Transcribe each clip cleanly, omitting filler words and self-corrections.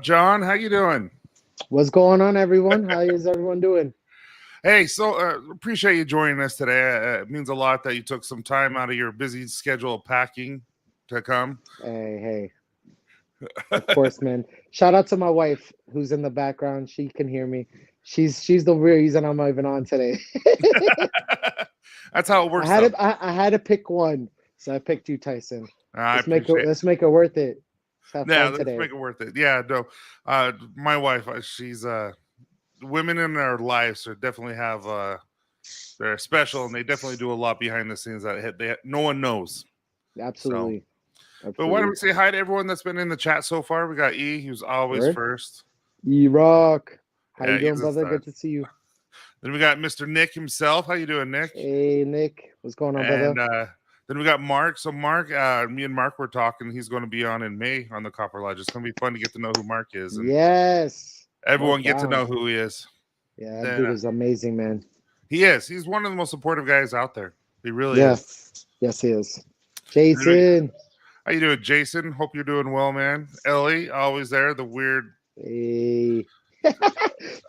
John? How you doing? What's going on, everyone? How is everyone doing? Hey, appreciate you joining us today. It means a lot that you took some time out of your busy schedule of packing to come. Hey, of course, man. Shout out to my wife who's in the background. She can hear me. She's the real reason I'm even on today. That's how it I works, had though. to I had to pick one, so I picked you, Tyson. I appreciate. Let's make it worth it. Let's have Yeah, fun let's today. make it worth it. Yeah, no. My wife, she's women in their lives are definitely have they're special, and they definitely do a lot behind the scenes that no one knows. So, Absolutely, but why don't absolutely. we say hi to everyone that's been in the chat so far? We got E, who's always Word. first. Rock. How Yeah, you he's doing, a brother? star. Good to see you. Then we got Mr. Nick himself. How you doing, Nick? Hey, Nick. What's going on, brother? And then we got Mark. So Mark, me and Mark were talking. He's going to be on in May on the Copper Lodge. It's going to be fun to get to know who Mark is, and Yes. everyone Mark get to down. know who he is. Yeah, that Then dude is amazing, man. he is. He's one of the most supportive guys out there. He really Yeah. is. Yes, he is. And then Jason. how you doing, Jason? Hope you're doing well, man. Ellie, always there. The weird. Hey. The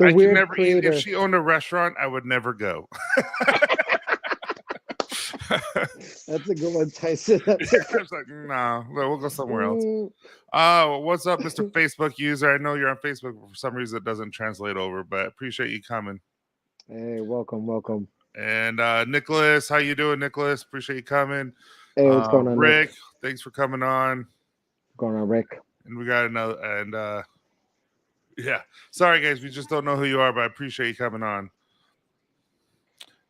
I can weird never eat. If creator. she owned a restaurant, I would never go. That's a good one, Tyson. That's a I good was like, no, we'll go somewhere else. one. What's up, Mr. Facebook user? I know you're on Facebook, but for some reason it doesn't translate over, but I appreciate you coming. Hey, welcome. And Nicholas, how you doing, Nicholas? Appreciate you coming. Hey, what's going on, Rick, Nick? thanks for coming on. What's going on, Rick? And we got another, and yeah, sorry guys, we just don't know who you are, but I appreciate you coming on.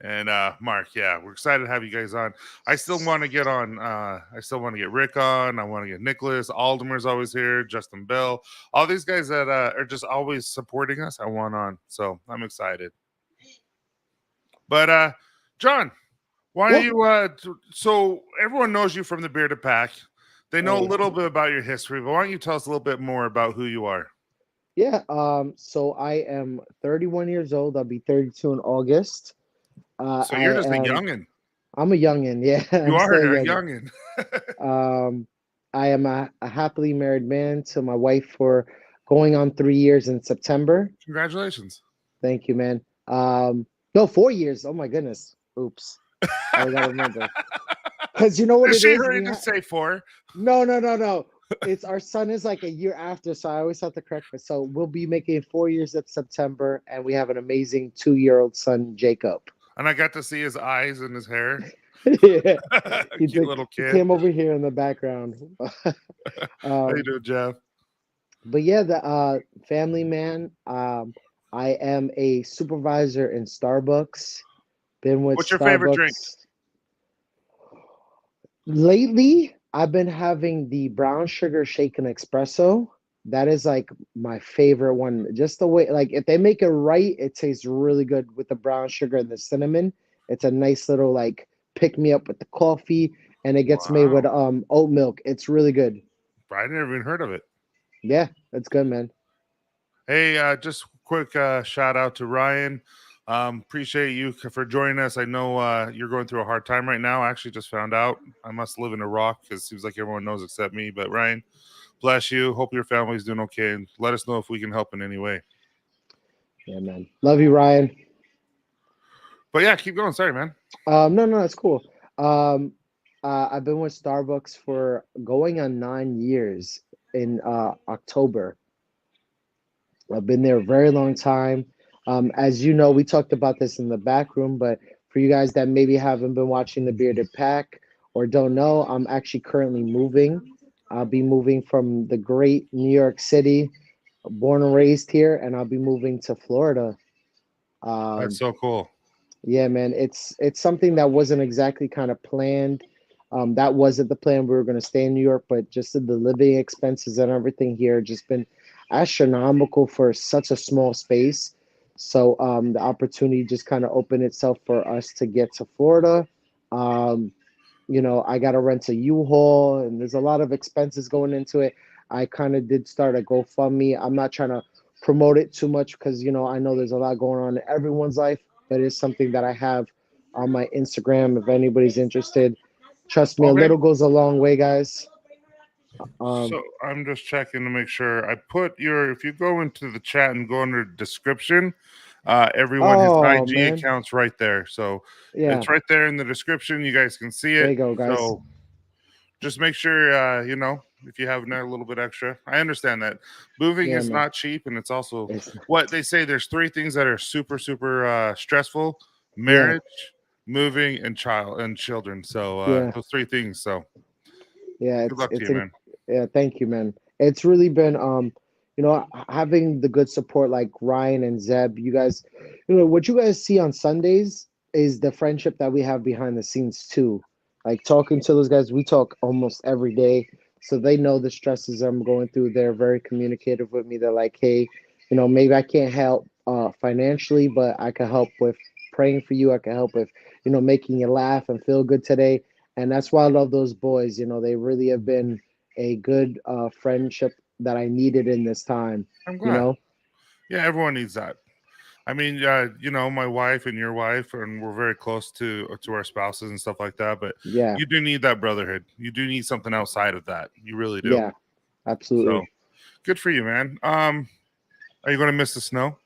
And Mark, yeah, we're excited to have you guys on. I still want to get on. I still want to get Rick on. I want to get Nicholas. Aldermer's always here. Justin Bell. All these guys that are just always supporting us. I want on, so I'm excited. But John, why don't you? So everyone knows you from the Bearded Pack. They know a little bit about your history, but why don't you tell us a little bit more about who you are? Yeah. So I am 31 years old. I'll be 32 in August. So you're just a I'm youngin. a youngin. Yeah, You I'm are still a youngin. youngin. I am a happily married man to my wife for going on 3 years in September. Congratulations. Thank you, man. No, 4 years. Oh my goodness. Oops. I gotta remember. Because you know what Is it she is? ready to say 4? No. It's our son is like a year after, so I always have to correct myself. So we'll be making 4 years at September, and we have an amazing 2-year-old son, Jacob. And I got to see his eyes and his hair. Yeah, Cute little he kid. came over here in the background. How you doing, Jeff? But yeah, the family man. I am a supervisor in Starbucks. Been with What's your favorite drink? Starbucks lately. I've been having the brown sugar shaken espresso. That is like my favorite one. Just the way, like if they make it right, it tastes really good with the brown sugar and the cinnamon. It's a nice little like pick me up with the coffee, and it gets made with Wow. oat milk. It's really good. I never even heard of it. Yeah, that's good, man. Hey, just quick shout out to Ryan. Appreciate you for joining us. I know you're going through a hard time right now. I actually just found out. I must live in a rock because it seems like everyone knows except me. But Ryan, bless you. Hope your family's doing okay. And let us know if we can help in any way. Yeah, man. Love you, Ryan. But yeah, keep going. Sorry, man. No, it's cool. I've been with Starbucks for going on 9 years in October. I've been there a very long time. As you know, we talked about this in the back room, but for you guys that maybe haven't been watching the Bearded Pack or don't know, I'm actually currently moving. I'll be moving from the great New York City, born and raised here, and I'll be moving to Florida. That's Um, so cool. yeah, man, it's something that wasn't exactly kind of planned. That wasn't the plan. We were going to stay in New York, but just the living expenses and everything here just been astronomical for such a small space. So the opportunity just kind of opened itself for us to get to Florida. Um, I got to rent a U-Haul, and there's a lot of expenses going into it. I kind of did start a GoFundMe. I'm not trying to promote it too much because, I know there's a lot going on in everyone's life, but it's something that I have on my Instagram if anybody's interested. Trust me, a Okay. little goes a long way, guys. Um, So I'm just checking to make sure. I put your if you go into the chat and go under description, everyone his oh IG man, account's right there. So yeah, it's right there in the description. You guys can see there it. you go, guys. So just make sure if you have a little bit extra. I understand that moving Yeah, is man. not cheap, and it's also It's what they say. There's three things that are super stressful: yeah, marriage, moving, and children. So yeah, those three things. So yeah. good luck to you, man. Yeah. Thank you, man. It's really been having the good support like Ryan and Zeb. You guys, what you guys see on Sundays is the friendship that we have behind the scenes too. Like talking to those guys, we talk almost every day, so they know the stresses I'm going through. They're very communicative with me. They're like, hey, maybe I can't help financially, but I can help with praying for you. I can help with making you laugh and feel good today. And that's why I love those boys. They really have been a good friendship that I needed in this time. I'm You glad. know, Yeah, everyone needs that. I mean, my wife and your wife, and we're very close to our spouses and stuff like that. But yeah, you do need that brotherhood. You do need something outside of that. You really do. yeah, So absolutely. good for you, man. Are you going to miss the snow?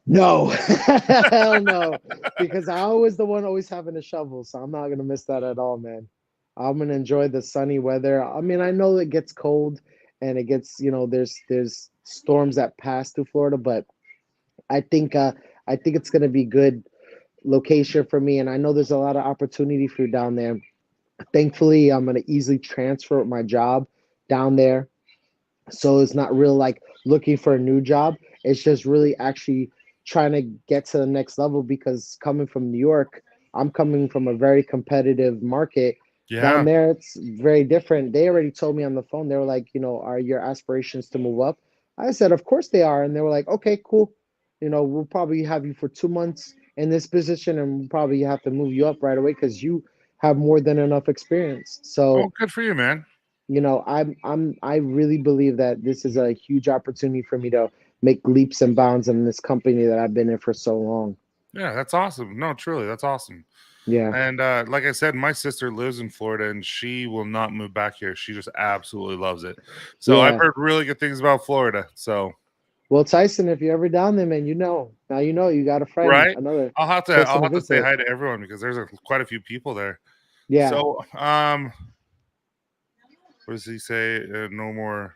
No, hell no, because I was the one always having a shovel, so I'm not gonna miss that at all, man. I'm gonna enjoy the sunny weather. I mean, I know it gets cold and it gets, there's storms that pass through Florida, but I think uh I think it's gonna be good location for me, and I know there's a lot of opportunity for you down there. Thankfully, I'm gonna easily transfer my job down there, so it's not real like looking for a new job. It's just really actually trying to get to the next level because coming from New York, I'm coming from a very competitive market. Down Yeah. there, it's very different. They already told me on the phone, they were like, are your aspirations to move up? I said, of course they are. And they were like, okay, cool. We'll probably have you for 2 months in this position and we'll probably have to move you up right away because you have more than enough experience. Oh, So good for you, man. I really believe that this is a huge opportunity for me to make leaps and bounds in this company that I've been in for so long. Yeah, that's awesome. No, truly, that's awesome. Yeah, And like I said, my sister lives in Florida and she will not move back here. She just absolutely loves it. So I've yeah. heard really good things about Florida. So Well, Tyson, if you're ever down there, man, now you got a friend, right, another I'll have to person I'll to have to say visit. hi to everyone because there's quite a few people there. Yeah. So what does he say? No more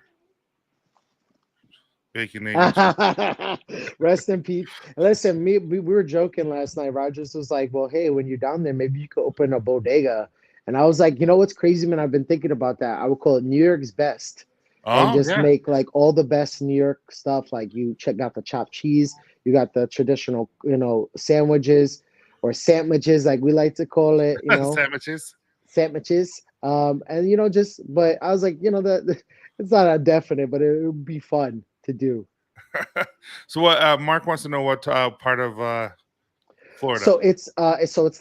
bacon, egg, and cheese. Rest in peace. Listen, we were joking last night. Rogers was like, "Well, hey, when you're down there, maybe you could open a bodega." And I was like, "You know what's crazy, man? I've been thinking about that. I would call it New York's best, and Oh just yeah. make like all the best New York stuff. Like you check out the chopped cheese, you got the traditional, sandwiches or sandwiches, like we like to call it. Sandwiches. Sandwiches. And just but I was like, that it's not a definite, but it would be fun to do. So what Mark wants to know what part of Florida. So it's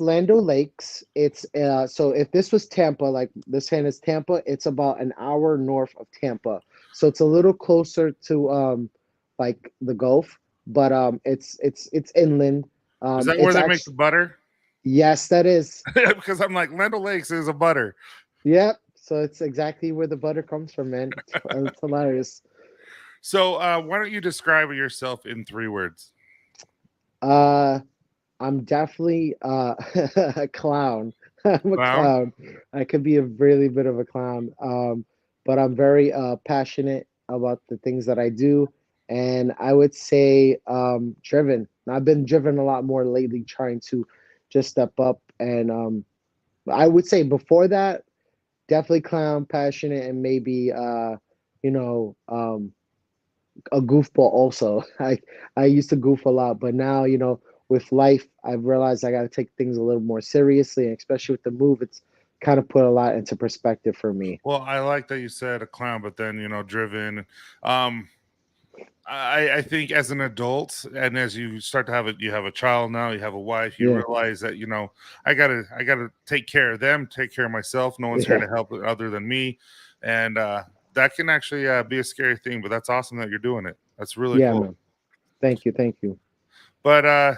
Lando Lakes. It's so if this was Tampa, like this hand is Tampa, it's about an hour north of Tampa. So it's a little closer to like the Gulf, but it's inland. Is that where It's they make the actually butter? yes, that is. Because I'm like Land Lakes is a butter. Yep. So it's exactly where the butter comes from, man. It's hilarious. So why don't you describe yourself in 3 words? Uh I'm definitely a clown. I'm a Clown. clown. I could be a really bit of a clown, but I'm very passionate about the things that I do, and I would say driven. I've been driven a lot more lately, trying to just step up, and I would say before that, definitely clown, passionate, and maybe you know um, a goofball also. I used to goof a lot, but now, with life, I've realized I got to take things a little more seriously, and especially with the move, it's kind of put a lot into perspective for me. Well, I like that you said a clown, but then driven. Um, I think as an adult, and as you start to have it, you have a child now, you have a wife, you Yeah, realize that I gotta take care of them, take care of myself. No one's here yeah, to help other than me, and that can actually be a scary thing. But that's awesome that you're doing it. That's really yeah, cool. man. Thank you, thank you. But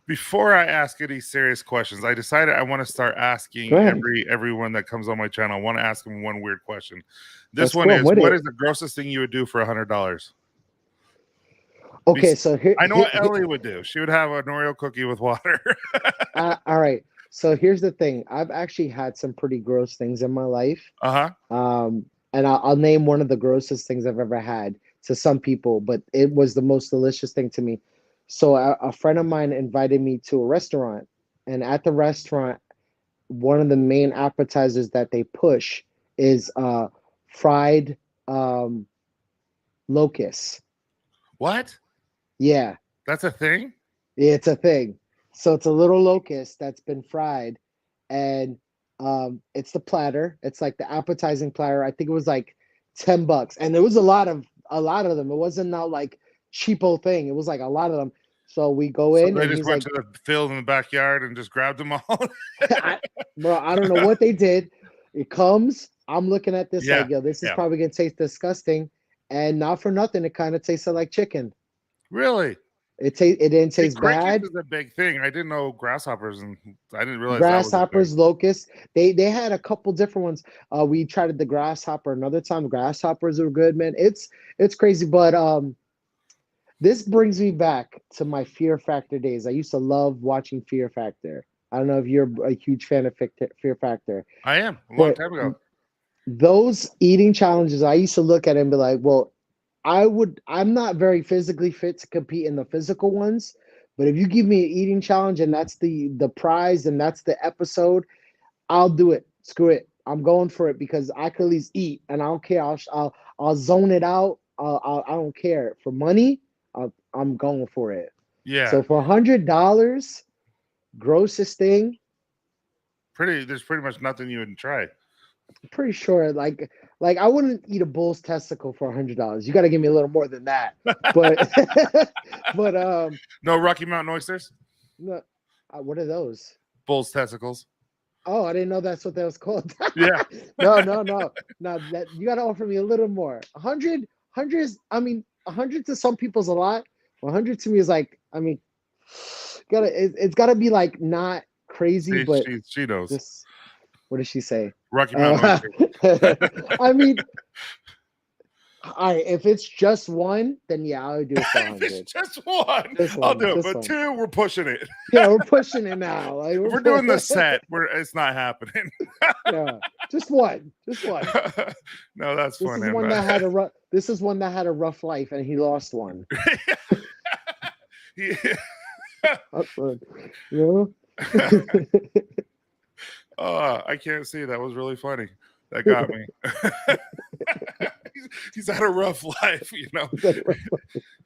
Before I ask any serious questions, I decided I want to start Go asking ahead. everyone that comes on my channel. I want to ask them one weird question. This That's one cool. I'm is: with what it. is the grossest thing you would do for $100? Okay, so I know what Ellie would do. She would have an Oreo cookie with water. all right. So here's the thing. I've actually had some pretty gross things in my life. Uh huh. And I'll name one of the grossest things I've ever had to some people, but it was the most delicious thing to me. So a friend of mine invited me to a restaurant, and at the restaurant, one of the main appetizers that they push is fried um, locusts. What? Yeah, That's a thing? it's a thing. So it's a little locust that's been fried, and it's the platter. It's like the appetizing platter. I think it was like $10, and there was a lot of them. It wasn't not like cheapo thing. It was like a lot of them. So we go So in, they and just he's went like, to the field in the backyard and just grabbed them all. I, "Bro, I don't know what they did." It comes. I'm looking at this Yeah. like, "Yo, this is Yeah. probably gonna taste disgusting," and not for nothing, it kind of tasted like chicken. Really? It didn't See, taste crickets bad. is a big thing. I didn't know grasshoppers, and I didn't realize that was a thing. Grasshoppers, locusts. They had a couple different ones. We tried the grasshopper another time. Grasshoppers are good, man. It's crazy, but this brings me back to my Fear Factor days. I used to love watching Fear Factor. I don't know if you're a huge fan of Fear Factor, I am a long but time ago. those eating challenges, I used to look at it and be like, well, I'm not very physically fit to compete in the physical ones, but if you give me an eating challenge and that's the prize and that's the episode, I'll do it. Screw it. I'm going for it because I can at least eat, and I don't care. I'll zone it out. I don't care for money. I'm going for it. Yeah, So for $100, grossest thing, there's pretty much nothing you wouldn't try. I'm pretty sure like I wouldn't eat a bull's testicle for $100. You got to give me a little more than that. But but No Rocky Mountain oysters, no, what are those? bull's testicles. Oh, I didn't know that's what that was called. Yeah, No. That you got to offer me a little more. 100 is, I mean, 100 to some people's a lot. 100 to me is like, I mean, it's got to be like not crazy, see, but she knows just what did she say? Rocky Mountain I mean, all right, if it's just one, then yeah, I would do it for If it's 100. just one, This I'll one, do it. this But one. two, we're pushing it. Yeah, we're pushing it now. Like If we're doing the set, it's not happening. Yeah, just one. No, that's This is funny. one that had a rough. This is one that had a rough life, and he lost one. Yeah. You know? I can't see. That was really funny. That got me. He's had a rough life, you know.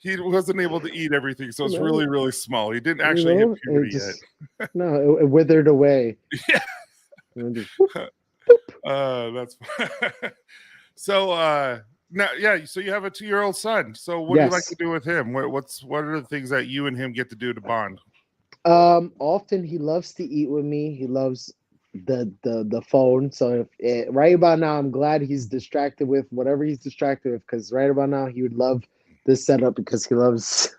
He wasn't able to eat everything, so it's really, really small. He didn't actually hit puberty yet. No, it withered away. Yeah. That's so. Now, yeah. So you have a 2-year-old son. So what do you like to do with him? What are the things that you and him get to do to bond? Often he loves to eat with me. He loves the phone. So right about now, I'm glad he's distracted with whatever he's distracted with, because right about now he would love this setup because he loves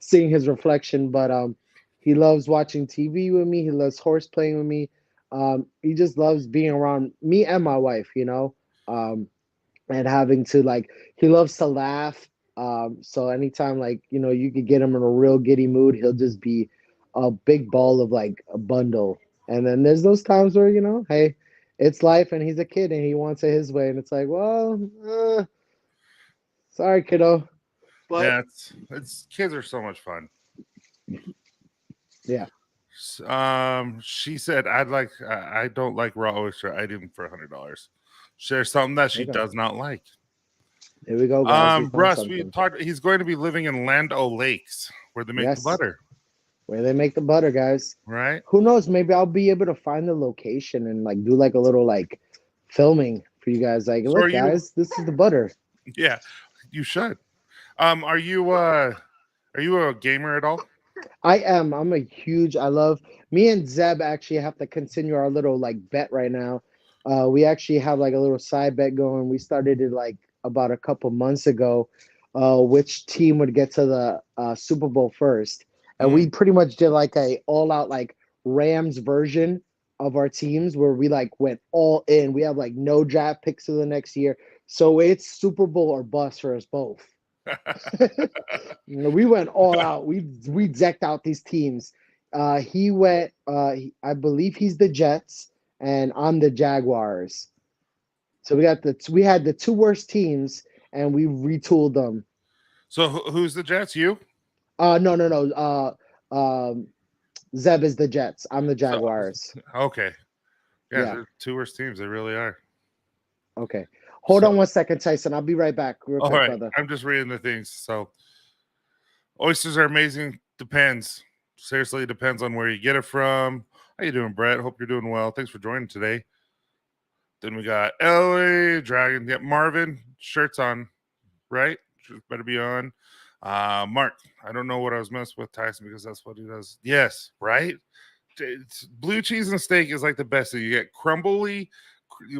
seeing his reflection. But he loves watching TV with me. He loves horse playing with me. He just loves being around me and my wife, you know, and having to like, he loves to laugh. So anytime, like, you know, you could get him in a real giddy mood, he'll just be a big ball of like a bundle. And then there's those times where, you know, hey, it's life and he's a kid and he wants it his way. And it's like, well, sorry, kiddo. But Yeah, it's kids are so much fun. yeah. She said, I don't like raw oyster. I'd eat them for $100. Share something that she does not like. Here we go, guys. Russ, we talked. He's going to be living in Land O'Lakes, where they make the butter. Where they make the butter, guys. Right? Who knows? Maybe I'll be able to find the location and like do like a little like filming for you guys. Like, look, guys, this is the butter. Yeah, you should. Are you a gamer at all? I am. I'm a huge. I love. Me and Zeb actually have to continue our little like bet right now. We actually have like a little side bet going. We started it like about a couple months ago. Which team would get to the Super Bowl first? and we pretty much did like a all out like Rams version of our teams where we like went all in. We have like no draft picks for the next year, so it's Super Bowl or bust for us both. We went all out. We decked out these teams. He went. I believe he's the Jets, and I'm the Jaguars. So we had the two worst teams, and we retooled them. So who's the Jets? You? No, no, no. Zeb is the Jets. I'm the So Jaguars. okay, yeah, Yeah. they're two worst teams. They really are. Okay. Hold So on one second, Tyson. I'll be right back, real all quick, right, brother. I'm just reading the things. So oysters are amazing. Depends. Seriously, it depends on where you get it from. How you doing, Brett? Hope you're doing well. Thanks for joining today. Then we got LA Dragon. Yep, Marvin. Shirts on, right? Better be on. Mark, I don't know what I was messing with Tyson because that's what he does. Yes, right? Blue cheese and steak is like the best thing. You get crumbly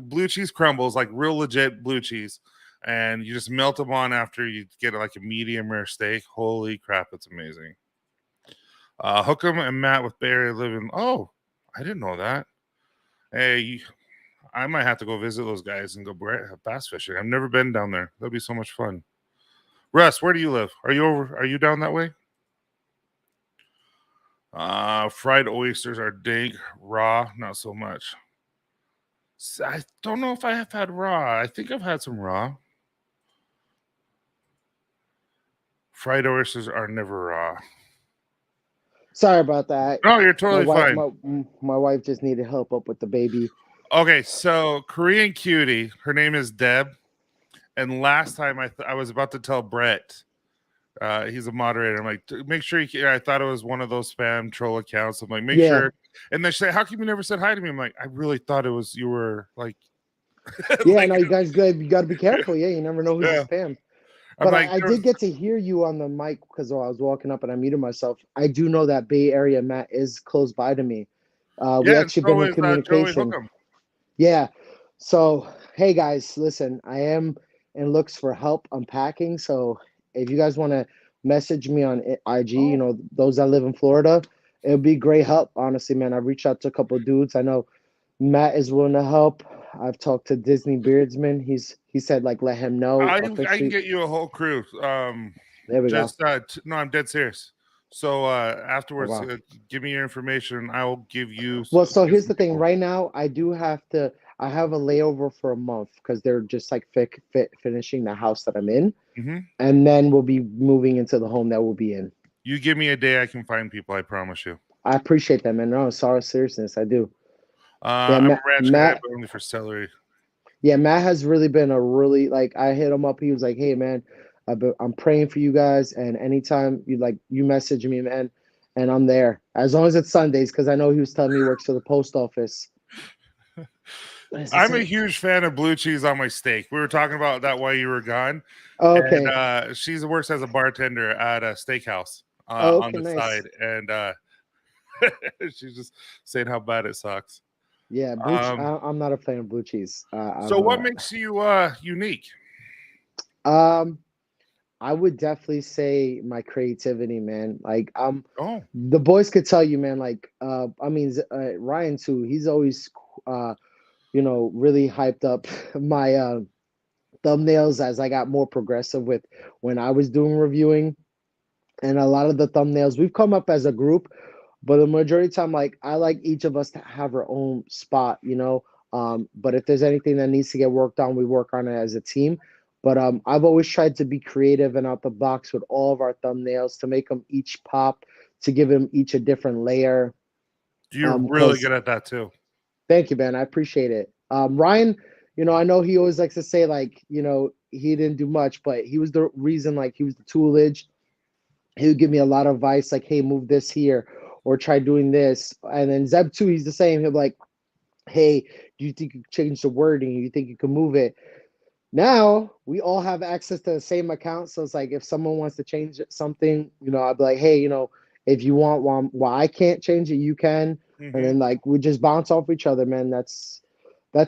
blue cheese crumbles, like real legit blue cheese, and you just melt them on after you get like a medium rare steak. Holy crap, it's amazing. Hookem and Matt with Bay Area living. Oh, I didn't know that. Hey, I might have to go visit those guys and go bass fishing. I've never been down there. That'd be so much fun. Russ, where do you live? Are you over? Are you down that way? Fried oysters are dank. Raw, not so much. I don't know if I have had raw. I think I've had some raw. Fried oysters are never raw. Sorry about that. No, you're totally fine. My wife just needed help up with the baby. Okay, so Korean cutie. Her name is Deb. And last time I was about to tell Brett, he's a moderator. I'm like, make sure you. I thought it was one of those spam troll accounts. I'm like, make sure. And they say, how come you never said hi to me? I'm like, I really thought it was you were like. Yeah, like, no, you guys good. You got to be careful. Yeah, you never know who's spam. But like, I did get to hear you on the mic because I was walking up and I muted myself. I do know that Bay Area Matt is close by to me. We actually been in communication. Yeah. So, hey guys, listen, I am in looks for help unpacking. So if you guys want to message me on IG, you know, those that live in Florida, it would be great help. Honestly, man, I've reached out to a couple of dudes. I know Matt is willing to help. I've talked to Disney Beardsman. He said like let him know. I can get you a whole crew. There we go. No, I'm dead serious. So afterwards, give me your information. I will give you. Well, so here's the thing. Right now, I have a layover for a month because they're just like finishing the house that I'm in, and then we'll be moving into the home that we'll be in. You give me a day, I can find people. I promise you. I appreciate that, man. No, sorry, seriousness, I do. I'm a ranch guy, but only for celery. Yeah, Matt has really been I hit him up. He was like, "Hey, man, I'm praying for you guys, and anytime you message me, man, and I'm there as long as it's Sundays because I know he was telling me he works for the post office." I'm a huge fan of blue cheese on my steak. We were talking about that while you were gone. Oh, okay. And, she works as a bartender at a steakhouse on the side, and she's just saying how bad it sucks. Yeah, I'm not a fan of blue cheese. So what makes you unique? I would definitely say my creativity, man. Like the boys could tell you, man. Like I mean, Ryan too. He's always really hyped up my thumbnails as I got more progressive with when I was doing reviewing, and a lot of the thumbnails we've come up as a group. But the majority of the time, like I like each of us to have our own spot, but if there's anything that needs to get worked on, we work on it as a team. But I've always tried to be creative and out the box with all of our thumbnails to make them each pop, to give them each a different layer. You're really good at that too. Thank you, man. I appreciate it. Ryan, I know he always likes to say he didn't do much, but he was the reason, he was the toolage. He would give me a lot of advice, like, hey, move this here or try doing this. And then Zeb too, he's the same. He'll be like, hey, do you think you can change the wording? Do you think you can move it? Now we all have access to the same account. So it's like if someone wants to change something, I'd be like, hey, if you want while I can't change it, you can. And then we just bounce off each other, man. That's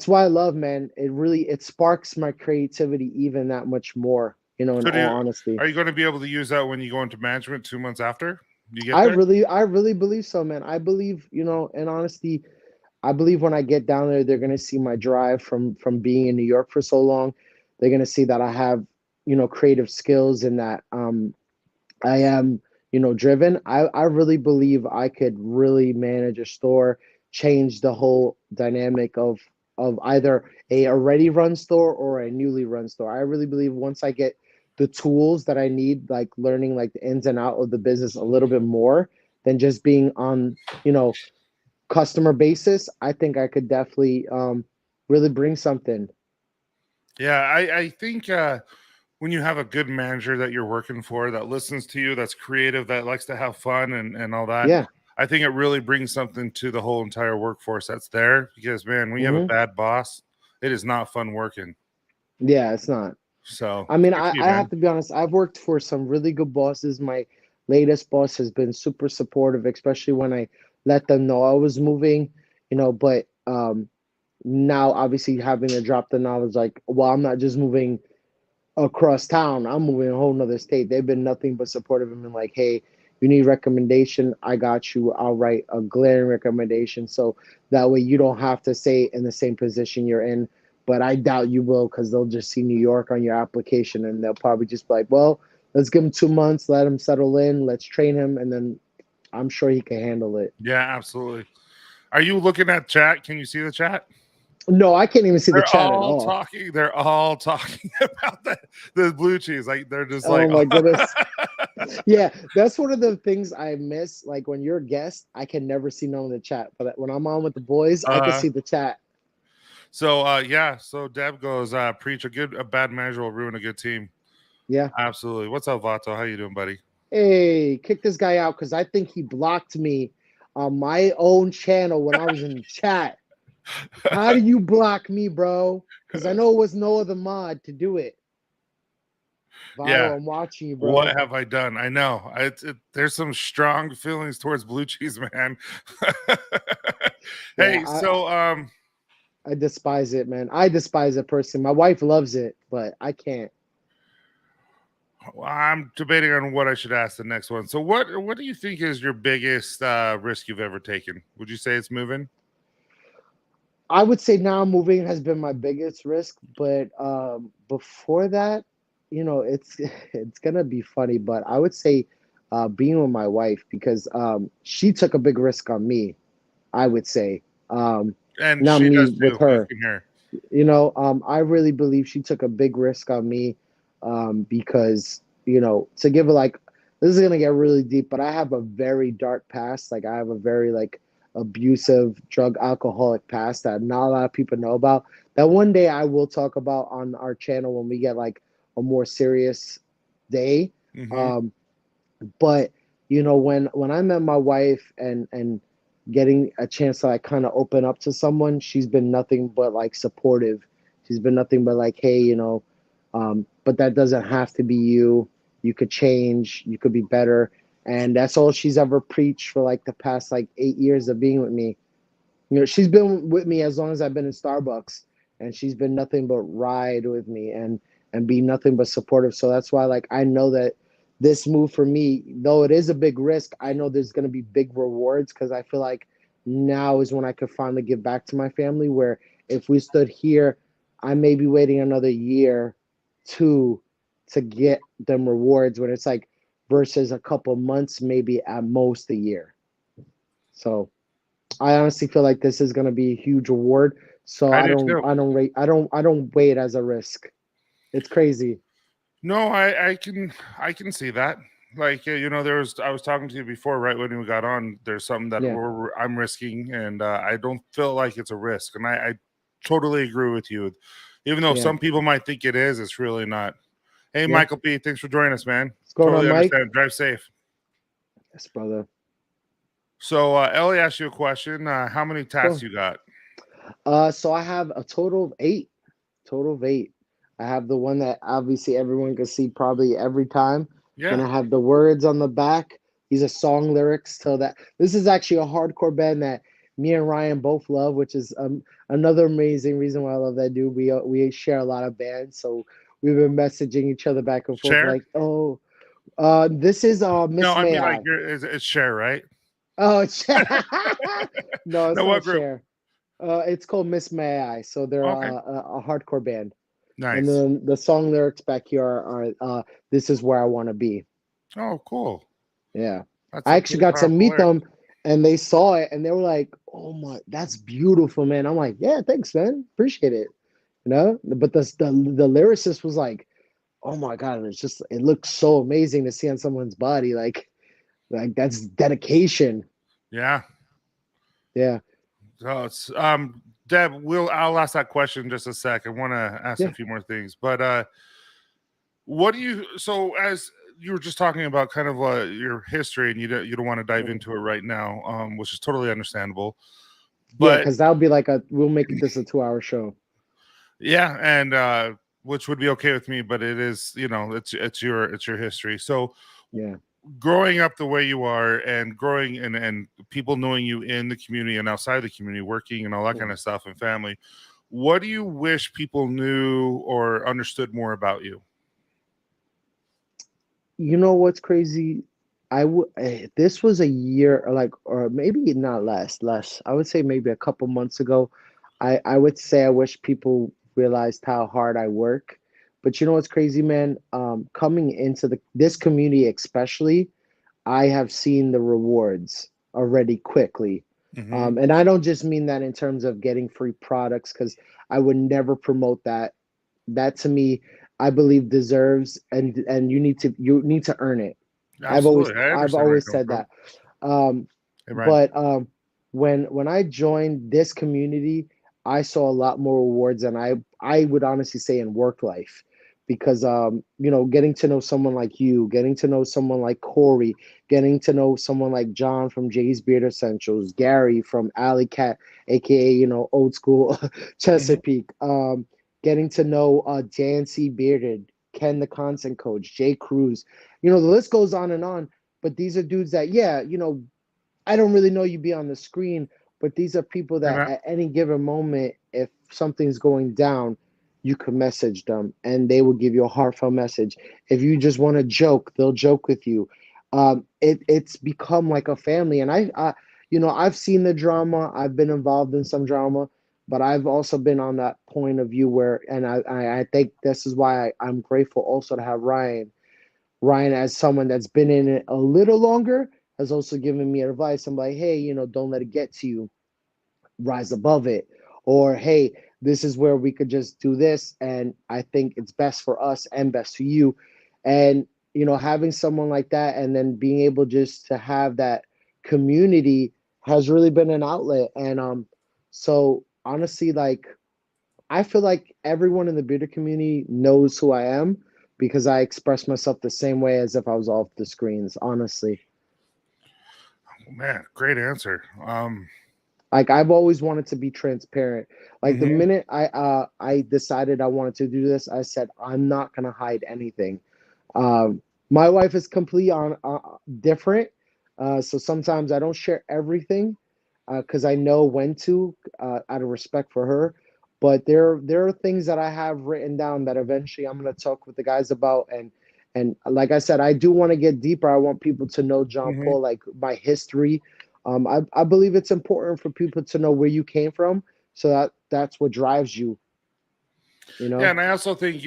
why I love, man. It sparks my creativity even that much more, in all honesty. Are you going to be able to use that when you go into management 2 months after? You get there? I really believe so, man. I believe, in honesty, I believe when I get down there, they're gonna see my drive from being in New York for so long. They're gonna see that I have, creative skills and that I am, driven. I really believe I could really manage a store, change the whole dynamic of either a already run store or a newly run store. I really believe once I get the tools that I need, like learning like the ins and out of the business a little bit more than just being on, customer basis, I think I could definitely really bring something. Yeah, I think when you have a good manager that you're working for that listens to you, that's creative, that likes to have fun and all that, Yeah. I think it really brings something to the whole entire workforce that's there. Because man, when you have a hmm bad boss, it is not fun working. Yeah, it's not. So I mean, good for you, I man. have to be honest. I've worked for some really good bosses. My latest boss has been super supportive, especially when I let them know I was moving, but now obviously having to drop the knowledge, like, well, I'm not just moving across town. I'm moving a whole nother state. They've been nothing but supportive and been like, hey, you need recommendation, I got you. I'll write a glaring recommendation so that way you don't have to stay in the same position you're in. But I doubt you will because they'll just see New York on your application and they'll probably just be like, well, let's give him 2 months, let him settle in, let's train him, and then I'm sure he can handle it. Yeah, absolutely. Are you looking at chat? Can you see the chat? No, I can't even see the They're chat at all all. talking. They're all talking about the blue cheese. Like they're just like, Oh my goodness. Yeah, that's one of the things I miss. Like when you're a guest, I can never see no one in the chat. But when I'm on with the boys, I can uh, see the chat. so yeah. So Deb goes, preach a bad manager will ruin a good team. Yeah. Absolutely. What's up, Vato? How you doing, buddy? Hey, kick this guy out because I think he blocked me on my own channel when I was in the chat. How do you block me, bro? Because I know it was no other mod to do it. Yeah. Vato, I'm watching you, What bro. have I done? I know. There's some strong feelings towards blue cheese, man. Yeah, Hey, so I despise it, man. I despise it personally. My wife loves it, but I can't. I'm debating on what I should ask the next one. So what do you think is your biggest risk you've ever taken? Would you say it's moving? I would say now moving has been my biggest risk, but before that, it's it's gonna be funny, but I would say being with my wife because she took a big risk on me. I would say And not she me does with too. You her. can hear. I really believe she took a big risk on me because to give it like this is gonna get really deep, but I have a very dark past. Like I have a very like abusive drug alcoholic past that not a lot of people know about. That one day I will talk about on our channel when we get like a more serious day. Hmm. Um, but when I met my wife and getting a chance to like kind of open up to someone, she's been nothing but like supportive. She's been nothing but like, hey, but that doesn't have to be you. You could change, you could be better. And that's all she's ever preached for like the past like 8 years of being with me. She's been with me as long as I've been in Starbucks, and she's been nothing but ride with me and be nothing but supportive. So that's why like I know that this move for me, though it is a big risk, I know there's going to be big rewards because I feel like now is when I could finally give back to my family. Where if we stood here, I may be waiting another year, two, to get them rewards. When it's like versus a couple months, maybe at most a year. So I honestly feel like this is going to be a huge reward. So I do too. I don't weigh it as a risk. It's crazy. No, I can see that. Like I was talking to you before, right when we got on. There's something that Yeah, I'm risking, and I don't feel like it's a risk, and I totally agree with you. Even though yeah, some people might think it is, it's really not. Hey, yeah. Michael B, thanks for joining us, man. What's going on, Totally Mike? understand. Drive safe. Yes, brother. So Ellie asked you a question. How many tats Sure. you got? So I have a total of eight. Total of eight. I have the one that obviously everyone can see probably every time. Then Yeah, I have the words on the back. These are song lyrics. So that this is actually a hardcore band that me and Ryan both love, which is another amazing reason why I love that dude. We share a lot of bands, so we've been messaging each other back and forth share. like, oh, This is No, Miss I May mean like I. it's Cher, right? Oh, it's no, it's No, not what group? Cher. It's called Miss May I. So they're Okay, a hardcore band, and nice. then the song lyrics back here "This is where I want to be." Oh, cool. Yeah, That's I a actually pretty got to powerful meet lyric. them, and they saw it, and they were like, "Oh my, that's beautiful, man." I'm like, "Yeah, thanks, man. Appreciate it." You know, but the lyricist was like, "Oh my god, it looks so amazing to see on someone's body, like that's dedication." Yeah. Yeah, So it's Deb, I'll ask that question in just a sec. I want to ask a yeah, few more things. But what do you so as you were just talking about kind of your history and you don't want to dive mhm. into it right now, which is totally understandable. Yeah, But because that would be like we'll make this a 2 hour show. yeah, and which would be okay with me, but it is, it's your history. So Yeah. growing up the way you are and growing and people knowing you in the community and outside the community, working and all that kind Mhm. of stuff and family, what do you wish people knew or understood more about you? You know what's crazy? This was a year, or maybe not less. I would say maybe a couple months ago. I would say I wish people realized how hard I work. But you know what's crazy, man? Coming into this community, especially, I have seen the rewards already quickly. Hmm. And I don't just mean that in terms of getting free products, because I would never promote that. That to me, I believe deserves, and you need to earn it. i've always Absolutely, I i've understand where you're always coming said from. that. um Hey, Ryan. but when I joined this community, I saw a lot more rewards than I would honestly say in work life, because getting to know someone like you, getting to know someone like Corey, getting to know someone like John from Jay's Beard Essentials, Gary from Alley Cat, aka old school Hmm. Chesapeake, getting to know Dancy Bearded, Ken the content coach, Jay Cruz, the list goes on and on. But these are dudes that, yeah, I don't really know you beyond the screen, but these are people And that at any given moment, if something's going down, you could message them and they will give you a heartfelt message. If you just want to joke, they'll joke with you. It's become like a family, and I've seen the drama. I've been involved in some drama, but I've also been on that point of view where, and I think this is why I'm grateful also to have Ryan, as someone that's been in it a little longer, has also given me advice. I'm like, hey, don't let it get to you. Rise above it. Or, hey, this is where we could just do this. And I think it's best for us and best for you. And, having someone like that and then being able just to have that community has really been an outlet. And so honestly, like, I feel like everyone in the bearded community knows who I am because I express myself the same way as if I was off the screens, honestly. man, great answer. Like, I've always wanted to be transparent. Like, the Hmm. minute I decided I wanted to do this, I said I'm not gonna hide anything. My wife is completely on different, so sometimes I don't share everything because I know when to, out of respect for her. But there are things that I have written down that eventually I'm gonna talk with the guys about, and like I said, I do want to get deeper. I want people to know John Hmm. Paul, like my history. I believe it's important for people to know where you came from, so that's what drives you. You Yeah, know? and I also think,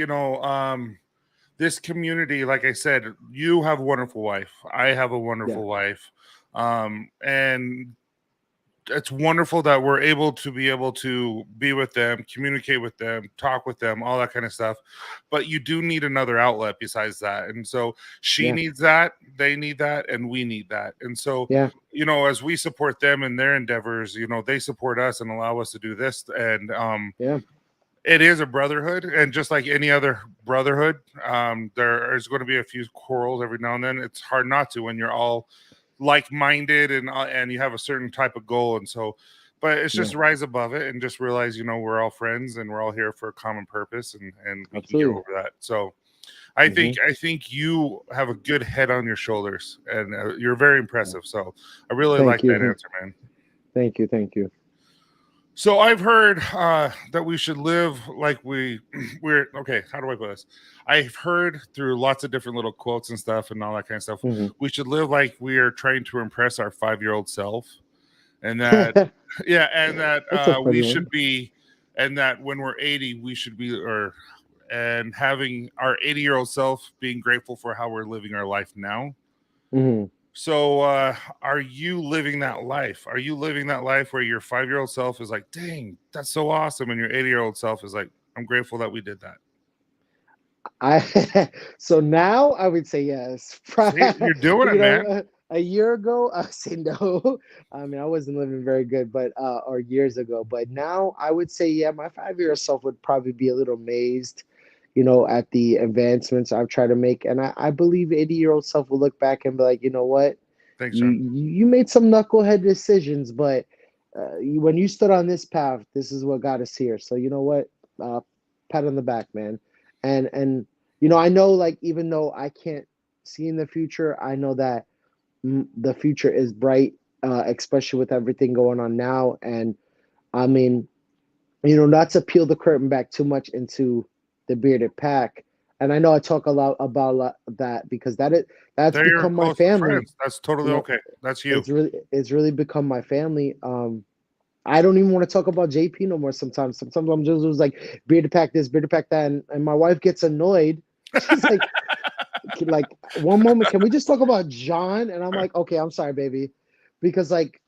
this community, like I said, you have a wonderful wife. I have a Yeah, wonderful wife. And it's wonderful that we're able to be with them, communicate with them, talk with them, all that kind of stuff. But you do need another outlet besides that. And so she yeah, needs that, they need that, and we need that. And so, yeah, as we support them in their endeavors, they support us and allow us to do this. And yeah, it is a brotherhood, and just like any other brotherhood, there is going to be a few quarrels every now and then. It's hard not to when you're all like-minded and you have a certain type of goal, and so. But it's yeah. just rise above it and just realize, we're all friends and we're all here for a common purpose, and we can get Absolutely. over that. So I think Hmm. I think you have a good head on your shoulders, and you're very Yeah. impressive. So I really like Thank that you. answer, man. Thank you. Thank you. So I've heard that we should live like we're okay. How do I put this? I've heard through lots of different little quotes and stuff and all that kind of stuff. Mhm. We should live like we are trying to impress our 5-year-old self, and that yeah, and that That's a funny we one. should be, and that when we're 80, we should be, or and having our 80-year-old self being grateful for how we're living our life now. Mhm. So, are you living that life? Are you living that life where your 5-year-old self is like, "Dang, that's so awesome," and your 80-year-old self is like, "I'm grateful that we did that." I so now I would say yes. See, you're doing it, man. A year ago I say no. I mean, I wasn't living very good, but or years ago. But now I would say yeah. My 5 year self would probably be a little amazed, at the advancements I've tried to make, and I believe 80-year-old self will look back and be like, you know what, Thanks, you John. you made some knucklehead decisions, but when you stood on this path, this is what got us here. So you know what, uh, pat on the back, man. And I know, like, even though I can't see in the future, I know that the future is bright, especially with everything going on now. And I mean, not to peel the curtain back too much into the bearded pack. And I know I talk a lot about that because that's They're your become my closest family. friends. That's You totally know, okay. That's you. it's really become my family. I don't even want to talk about JP no more sometimes. Sometimes I'm just like bearded pack this, bearded pack that, and my wife gets annoyed. She's like, one moment, can we just talk about John? And I'm like, okay, I'm sorry, baby, because like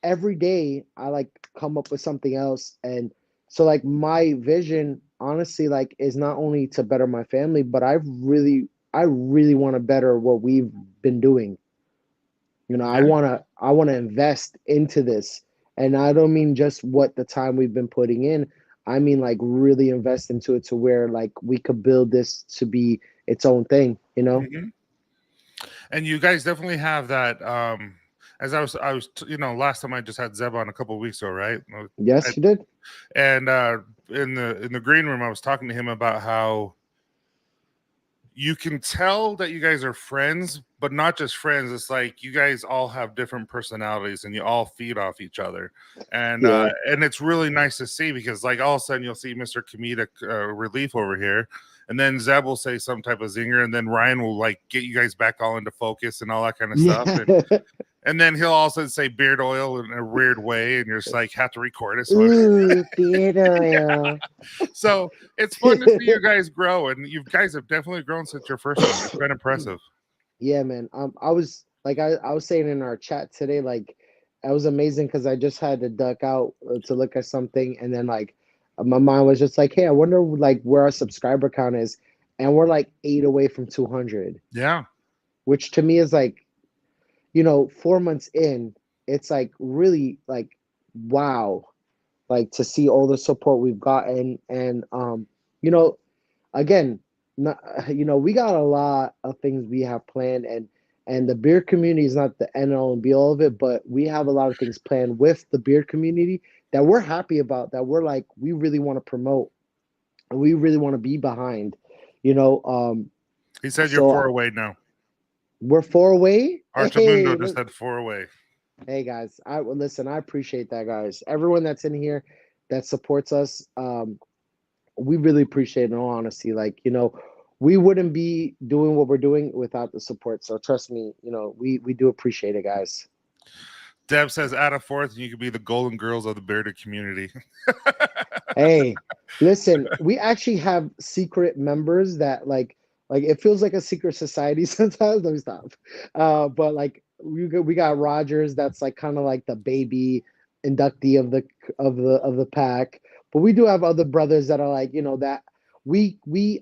every day I like come up with something else, and so like my vision, honestly, like is not only to better my family, but I really want to better what we've been doing. I Yeah. want to invest into this, and I don't mean just what the time we've been putting in. I mean like really invest into it to where like we could build this to be its own thing. Hmm. And you guys definitely have that. As last time I just had Zeb on a couple of weeks ago, right? Yes, you did. And in the green room, I was talking to him about how you can tell that you guys are friends, but not just friends. It's like you guys all have different personalities and you all feed off each other. Yeah. And it's really nice to see because like all of a sudden you'll see Mr. Comedic Relief over here. And then Zeb will say some type of zinger, and then Ryan will like get you guys back all into focus and all that kind of stuff. Yeah. And then he'll also say beard oil in a weird way, and you're just like have to record it. So Ooh, beard oil. so it's fun to see you guys grow, and you guys have definitely grown since your first one. It's been impressive. Yeah, man. I was like, I was saying in our chat today, like, it was amazing because I just had to duck out to look at something, and then like, my mind was just like, hey, I wonder like where our subscriber count is, and we're like 8 away from 200, Yeah. which to me is like, 4 months in, it's like really like, wow, like to see all the support we've gotten, and you know, again, not, we got a lot of things we have planned, and the beer community is not the end all and be all of it, but we have a lot of things planned with the beer community that we're happy about, that we're like, we really want to promote and we really want to be behind, you know. He said you're So 4 away now. we're 4 away. Archimundo just said 4 away. Hey guys, listen. I appreciate that, guys. Everyone that's in here that supports us, we really appreciate it, in all honesty. Like, we wouldn't be doing what we're doing without the support. So trust me, we do appreciate it, guys. Deb says add a fourth, and you could be the golden girls of the bearded community. Hey, listen, we actually have secret members that like it feels like a secret society sometimes. Let me stop. But like we got Rogers, that's like kind of like the baby inductee of the pack. But we do have other brothers that are like, that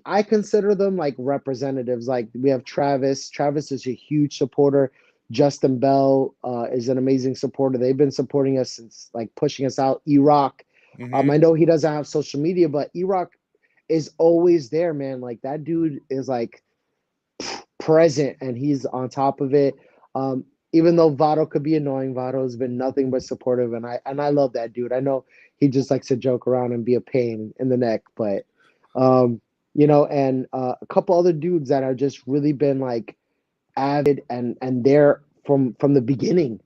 I consider them like representatives. Like we have Travis. Travis is a huge supporter. Justin Bell is an amazing supporter. They've been supporting us since like pushing us out. E-Rock, Hmm. I know he doesn't have social media, but E-Rock is always there, man. Like that dude is like present and he's on top of it. Even though Vado could be annoying, Vado has been nothing but supportive, and I love that dude. I know he just likes to joke around and be a pain in the neck, but and a couple other dudes that are just really been like avid and there from the beginning,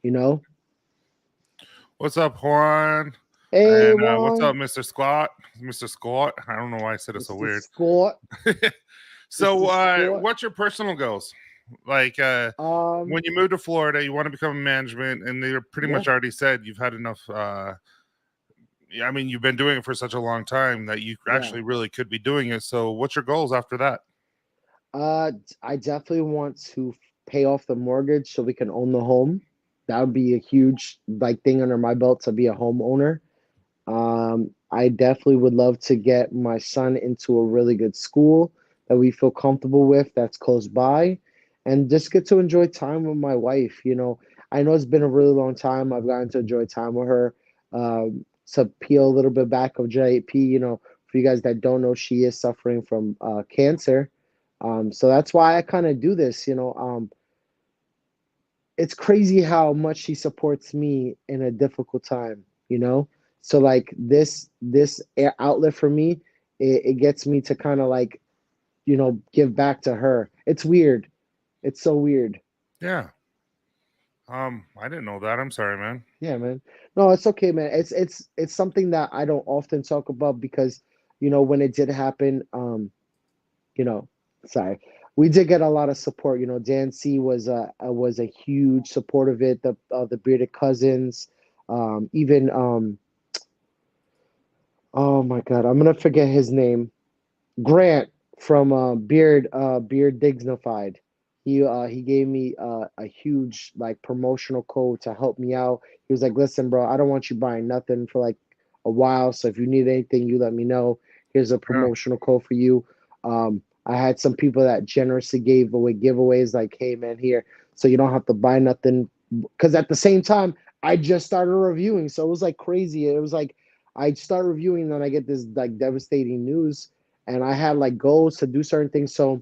you know. What's up, Juan? Hey, And what's Juan. up, Mr. Squat? Mr. Squat. I don't know why I said it so Mr. weird. Scott. So, Mr. Scott. what's your personal goals? Like, Um, when you move to Florida, you want to become a management, and they pretty yeah, much already said you've had enough. I mean, you've been doing it for such a long time that you yeah. actually really could be doing it. So, what's your goals after that? I definitely want to pay off the mortgage so we can own the home. That would be a huge like thing under my belt to be a homeowner. I definitely would love to get my son into a really good school that we feel comfortable with, that's close by, and just get to enjoy time with my wife. I know it's been a really long time. I've gotten to enjoy time with her. To peel a little bit back of JP, for you guys that don't know, she is suffering from cancer. So that's why I kind of do this. It's crazy how much she supports me in a difficult time. So like this outlet for me, it gets me to kind of like give back to her. It's weird. It's so weird. Yeah. I didn't know that. I'm sorry, man. Yeah, man. No, it's okay, man. It's something that I don't often talk about because when it did happen, you know, sorry, we did get a lot of support. Dan C was a huge support of it. The bearded cousins, even oh my God, I'm gonna forget his name. Grant from Beard Dignified. He gave me a huge like promotional code to help me out. He was like, "Listen, bro, I don't want you buying nothing for like a while. So if you need anything, you let me know. Here's a Yeah. promotional code for you." I had some people that generously gave away giveaways, like, "Hey, man, here, so you don't have to buy nothing." Because at the same time, I just started reviewing, so it was like crazy. It was like I start reviewing, and then I get this like devastating news, and I had like goals to do certain things. So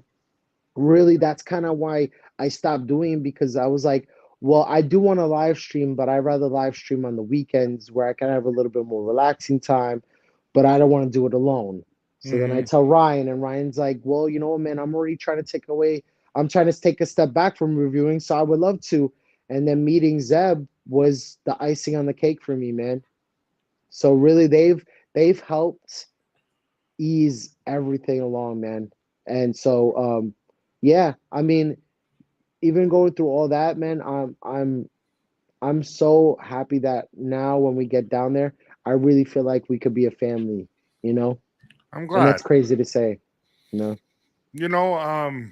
really, that's kind of why I stopped doing, because I was like, well, I do want to live stream, but I'd rather live stream on the weekends where I can have a little bit more relaxing time, but I don't want to do it alone. So then I Hmm. tell Ryan, and Ryan's like, well, you know what, man, I'm already trying to I'm trying to take a step back from reviewing, so I would love to. And then meeting Zeb was the icing on the cake for me, man. So really, they've helped ease everything along, man. And so, yeah, I mean, even going through all that, man, I'm so happy that now when we get down there, I really feel like we could be a family, you know, I'm and glad. that's crazy to say, you know. You know,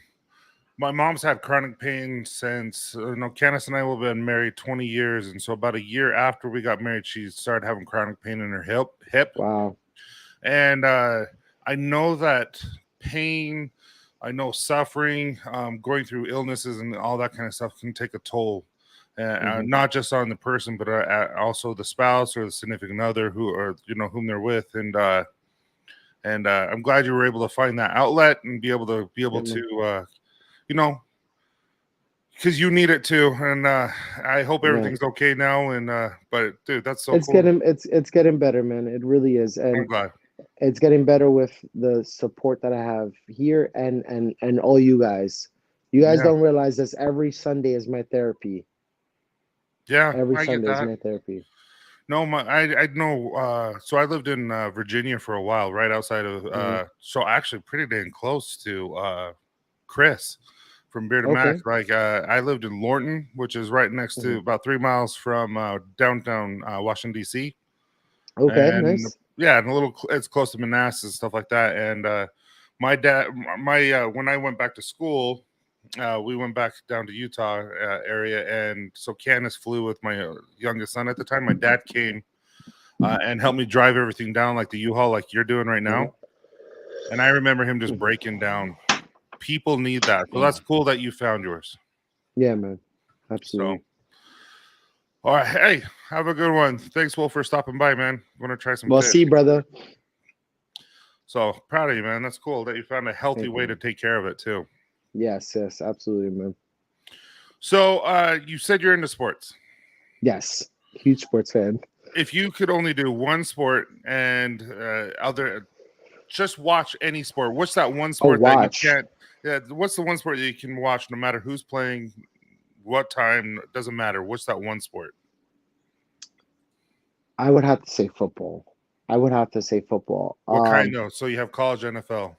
my mom's had chronic pain since, Candace and I have been married 20 years. And so about a year after we got married, she started having chronic pain in her hip. Wow. And I know that pain, suffering, going through illnesses and all that kind of stuff can take a toll. Hmm. Not just on the person, but also the spouse or the significant other whom they're with. And I'm glad you were able to find that outlet and be able to Yeah, man. you know, because you need it too. And I hope Yeah. everything's okay now. And but dude, that's so It's cool. getting it's getting better, man. It really is. I'm And glad. it's getting better with the support that I have here, and all you guys. You guys Yeah, don't realize this. Every Sunday is my therapy. yeah, Every I get Sunday is that. my therapy. No, I know. So I lived in Virginia for a while, right outside of. Hmm. So actually, pretty dang close to Chris from Beard and Mac. Okay. Like I lived in Lorton, which is right next to Hmm. about 3 miles from downtown Washington D.C. Okay. And Nice. yeah, and it's close to Manassas and stuff like that. And my dad, my when I went back to school, we went back down to Utah area, and so Candace flew with my youngest son at the time. My dad came and helped me drive everything down, like the U-Haul, like you're doing right Hmm. now. And I remember him just Hmm. breaking down. People need that, so Yeah. that's cool that you found yours. Yeah, man. So, Absolutely. all right, hey, have a good one. Thanks, Will, for stopping by, man. Want to try some Well, fish? see, brother. So proud of you, man. That's cool that you found a healthy Thank you, way to man. take care of it too. Yes, yes, absolutely, man. So you said you're into sports. Yes. Huge sports fan. If you could only do one sport and just watch any sport, what's that one Oh, sport that you watch. can't? Yeah, what's the one sport that you can watch no matter who's playing, what time? Doesn't matter. What's that one sport? I would have to say football. I would have to say football. What kind though? So you have college, NFL.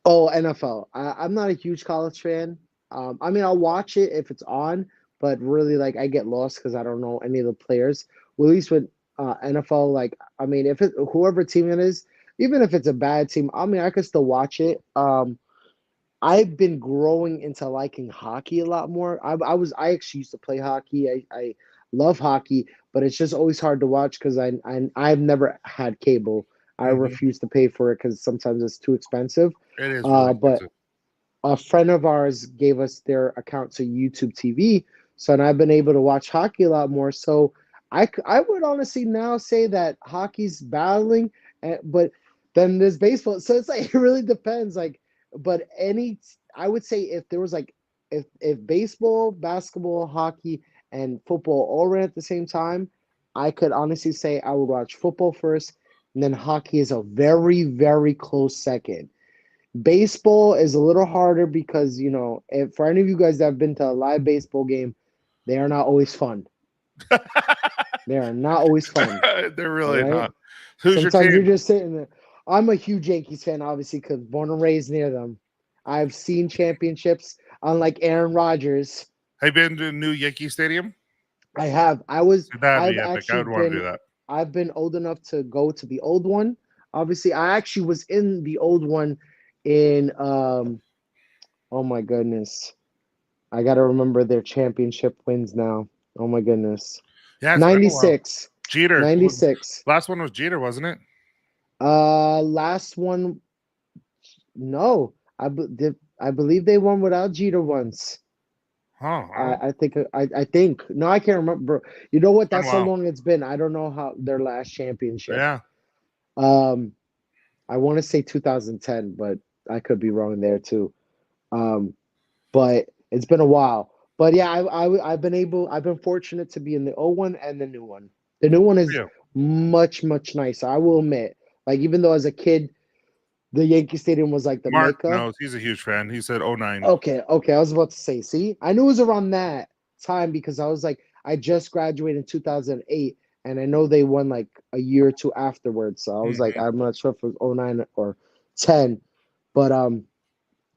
Oh, NFL. I'm not a huge college fan. I mean, I'll watch it if it's on, but really, like, I get lost because I don't know any of the players. Well, at least with NFL, like, I mean, if it whoever team it is, even if it's a bad team, I mean, I could still watch it. I've been growing into liking hockey a lot more. I actually used to play hockey. I love hockey, but it's just always hard to watch because I've never had cable. I Hmm. refuse to pay for it because sometimes it's too expensive. It is really But expensive. a friend of ours gave us their account to YouTube TV, so and I've been able to watch hockey a lot more. So I would honestly now say that hockey's battling, but then there's baseball. So it's like it really depends. Like, but I would say if there was like if baseball, basketball, hockey, and football all ran at the same time, I could honestly say I would watch football first, and then hockey is a very close second. Baseball is a little harder because, if, for any of you guys that have been to a live baseball game, they are not always fun. They are not always fun. They're All really right. not. Who's your Sometimes you're team? just sitting there. I'm a huge Yankees fan, obviously, because born and raised near them. I've seen championships, unlike Aaron Rodgers. Have you been to New Yankee Stadium? I have. I was. That'd I've be epic. I actually would want to been. do that. I've been old enough to go to the old one. Obviously, I actually was in the old one in. Oh my goodness. I got to remember their championship wins now. Oh my goodness. Yeah, it's been a while. 96. Jeter. 96. Last one was Jeter, wasn't it? Last one, no. I believe they won without Jeter once. Huh. I don't. I think. No, I can't remember. You know what? It's been a That's how while. long it's been. I don't know how their last championship. Yeah. Um I want to say 2010, but I could be wrong there too. Um but it's been a while. But yeah, I've been fortunate to be in the old one and the new one. The new one is Yeah. much nicer. I will admit. Like, even though as a kid the Yankee Stadium was like the Mark Mecca. knows. He's a huge fan. He said '09. Okay. I was about to say, see, I knew it was around that time because I was like, I just graduated in 2008, and I know they won like a year or two afterwards. So I was like, Hmm. I'm not sure if it was '09 or 10, but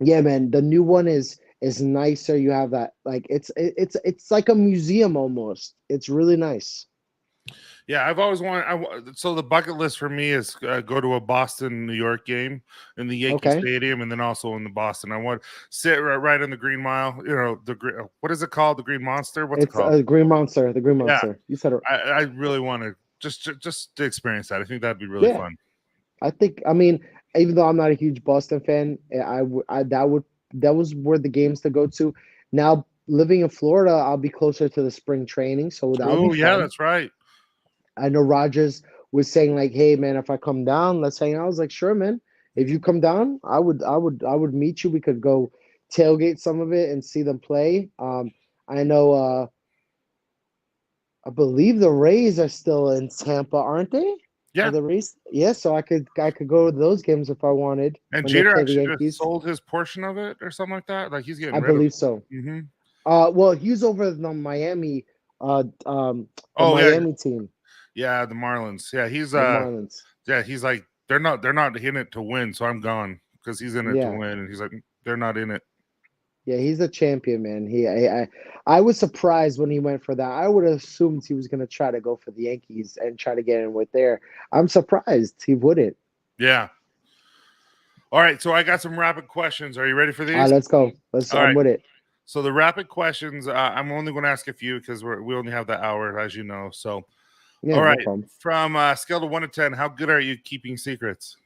yeah, man, the new one is nicer. You have that, like, it's like a museum almost. It's really nice. Yeah, I've always wanted. So the bucket list for me is go to a Boston New York game in the Yankee Okay, Stadium, and then also in the Boston. I want to sit right in the Green Mile. What is it called? The Green Monster. What's it it's called? a Green Monster, the Green Yeah, Monster. You said it. I really want to just to experience that. I think that'd be really Yeah. fun. I mean, even though I'm not a huge Boston fan, that was where the games to go to. Now, living in Florida, I'll be closer to the spring training, so that'll be Oh yeah, fun. that's right. I know Rogers was saying like, "Hey man, if I come down, let's hang out." I was like, "Sure, man. If you come down, I would meet you. We could go tailgate some of it and see them play." I know. I believe the Rays are still in Tampa, aren't they? Are Yeah, the Rays? Yeah, so I could go to those games if I wanted and when they Jeter play the actually just Yankees. sold his portion of it or something like that. Like he's I getting rid of. believe so. Hmm. Well, he's over the Miami, uh, um, the Oh yeah, Miami team, yeah, the Marlins. Yeah, he's the Marlins. yeah, he's like they're not in it to win, so I'm gone because he's in it to Yeah, win, and he's like they're not in it. yeah, he's a champion, man. I was surprised when he went for that. I would have assumed he was gonna try to go for the Yankees and try to get in with there. I'm surprised he wouldn't. Yeah. All right, so I got some rapid questions. Are you ready for All right, these? let's go. Let's. All I'm right. with it. So the rapid questions, I'm only going to ask a few because we only have the hour, as you know. So, Yeah, all no right, problem. from scale to 1 to 10, how good are you keeping secrets?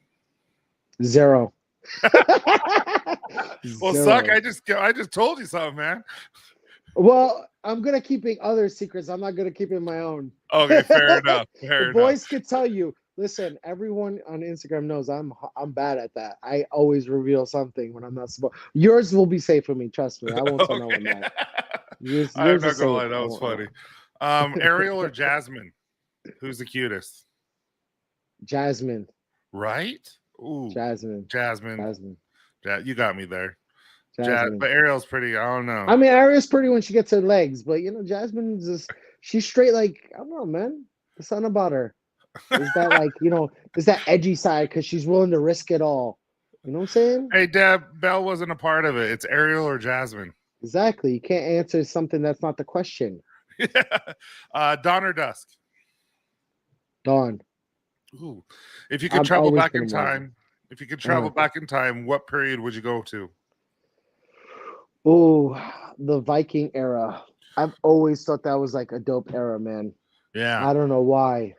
Zero. Well, suck. Zero. I just told you something, man. Well, I'm gonna keeping other secrets. I'm not gonna keep in my own. Okay, fair enough. The Fair enough. boys could tell you. Listen, everyone on Instagram knows I'm bad at that. I always reveal something when I'm not supposed. Yours will be safe for me. Trust me. I won't tell no one Okay. that. Yours, I'm yours not is gonna safe. lie, that I was won't. funny. Ariel or Jasmine? Who's the cutest? Jasmine, Right? Ooh, Jasmine, Jasmine. Jasmine, You got me there. Jasmine. But Ariel's pretty. I don't know. I mean, Aria's pretty when she gets her legs, but Jasmine's just she's straight like I don't know, man. There's something about her. There's that like, there's that edgy side because she's willing to risk it all. You know what I'm saying? Hey, Deb, Belle wasn't a part of it. It's Ariel or Jasmine. Exactly. You can't answer something that's not the question. Dawn or dusk? Dawn. Ooh. If you could I've travel always back been in a morning. time, what period would you go to? Oh, the Viking era. I've always thought that was like a dope era, man. Yeah. I don't know why.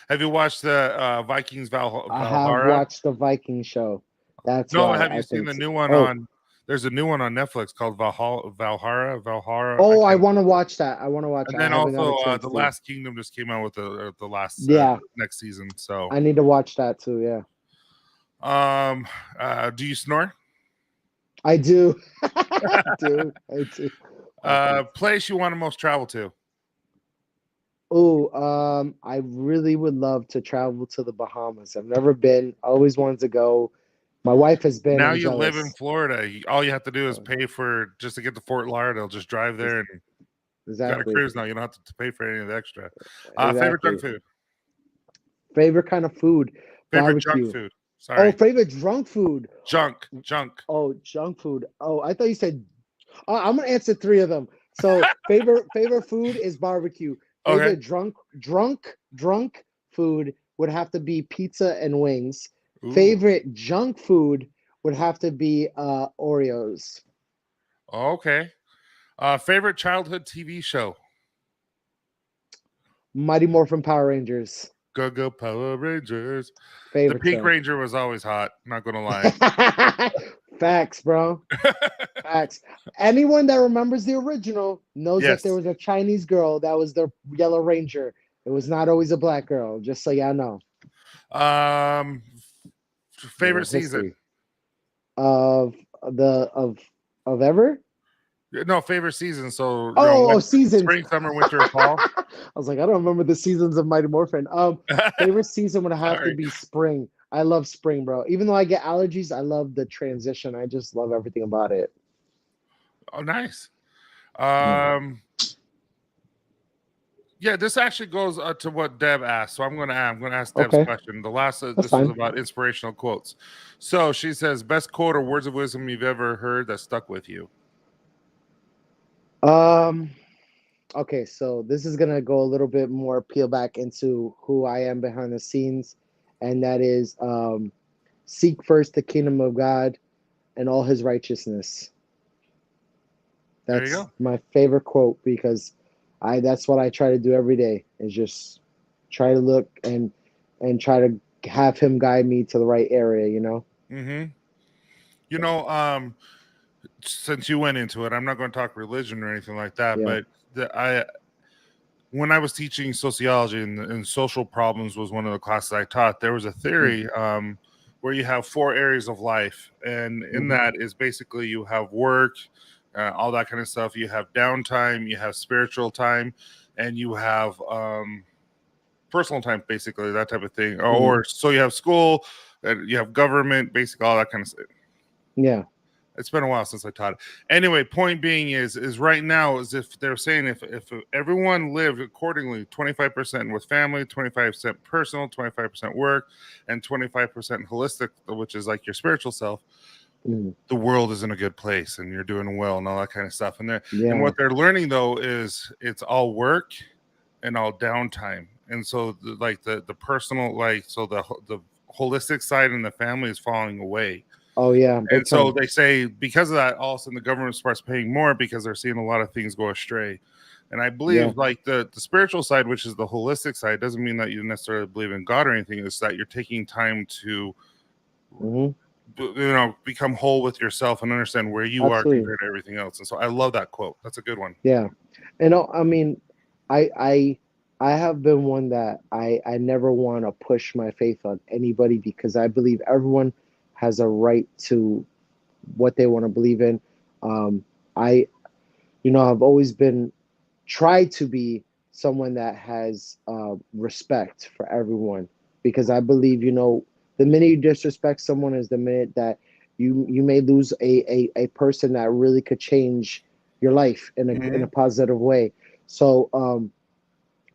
Have you watched the Vikings I have Valhalla? watched the Viking show. That's No, why have you I seen think the so. new one Oh, on? There's a new one on Netflix called Valhalla. I oh, I can't. want to watch that. I want to watch And it. I then haven't got a also, chance the to. Last Kingdom just came out with the last Yeah, next season. So, I need to watch that too. Yeah, do you snore? I do. I do. I do. I do. Place you want to most travel to? Oh, I really would love to travel to the Bahamas. I've never been. I always wanted to go. My wife has been. Now I'm you live in jealous. Florida. All you have to do is Uh, pay for just to get to Fort Lauderdale. Just drive there and got a Exactly. cruise now. You don't have to pay for any of the extra. Favorite junk Exactly. food? Favorite kind of food? Favorite junk Barbecue. food? Oh, Sorry, favorite drunk food. junk. Oh, junk food. Oh, I thought you said. I'm gonna answer three of them. So favorite food is barbecue. Okay. Favorite drunk food would have to be pizza and wings. Ooh. Favorite junk food would have to be Oreos. Okay. Favorite childhood TV show? Mighty Morphin Power Rangers. Go Power Rangers. The Favorite Pink show. Ranger was always hot. Not gonna lie. Facts, bro. Facts. Anyone that remembers the original knows that there Yes. was a Chinese girl that was the Yellow Ranger. It was not always a black girl, just so y'all know. Um, Little favorite season? history of the of ever. No, favorite season. So Oh, seasons. spring, summer, winter, fall. I was like, I don't remember the seasons of Mighty Morphin. Favorite season would have to Sorry. be spring. I love spring, bro. Even though I get allergies, I love the transition. I just love everything about it. Oh, nice. Yeah. Yeah, this actually goes to what Deb asked. So I'm going to ask Deb's Okay, question. The last that's this was fine. about inspirational quotes. So she says, best quote or words of wisdom you've ever heard that stuck with you. Um, okay, so this is gonna go a little bit more peel back into who I am behind the scenes, and that is seek first the kingdom of God and all his righteousness. There you That's go. my favorite quote because I that's what I try to do every day is just try to look and try to have him guide me to the right area, you know? Mm-hmm. You know, since you went into it, I'm not going to talk religion or anything like that, Yeah. but when I was teaching sociology and social problems was one of the classes I taught, there was a theory where you have four areas of life. And in Mm-hmm. that is basically you have work, all that kind of stuff. You have downtime, you have spiritual time, and you have personal time, basically, that type of thing. Mm-hmm. Or so you have school, you have government, basically all that kind of stuff. Yeah. It's been a while since I taught it. Anyway, point being is right now is if they're saying if everyone lived accordingly, 25% with family, 25% personal, 25% work, and 25% holistic, which is like your spiritual self, Mm-hmm. the world is in a good place and you're doing well and all that kind of stuff. And Yeah. what they're learning though is it's all work and all downtime. And so the personal, like so the holistic side and the family is falling away. Oh yeah, And big so time. they say because of that, all of a sudden the government starts paying more because they're seeing a lot of things go astray. And I Yeah. believe like the spiritual side, which is the holistic side, doesn't mean that you necessarily believe in God or anything. It's that you're taking time to, Mm-hmm. become whole with yourself and understand where you are Absolutely. compared to everything else. And so I love that quote. That's a good one. Yeah. And I mean, I I I have been one that I never want to push my faith on anybody because I believe everyone has a right to what they want to believe in. I I've always been tried to be someone that has respect for everyone because I believe the minute you disrespect someone is the minute that you may lose a person that really could change your life in a Mm-hmm. positive way. So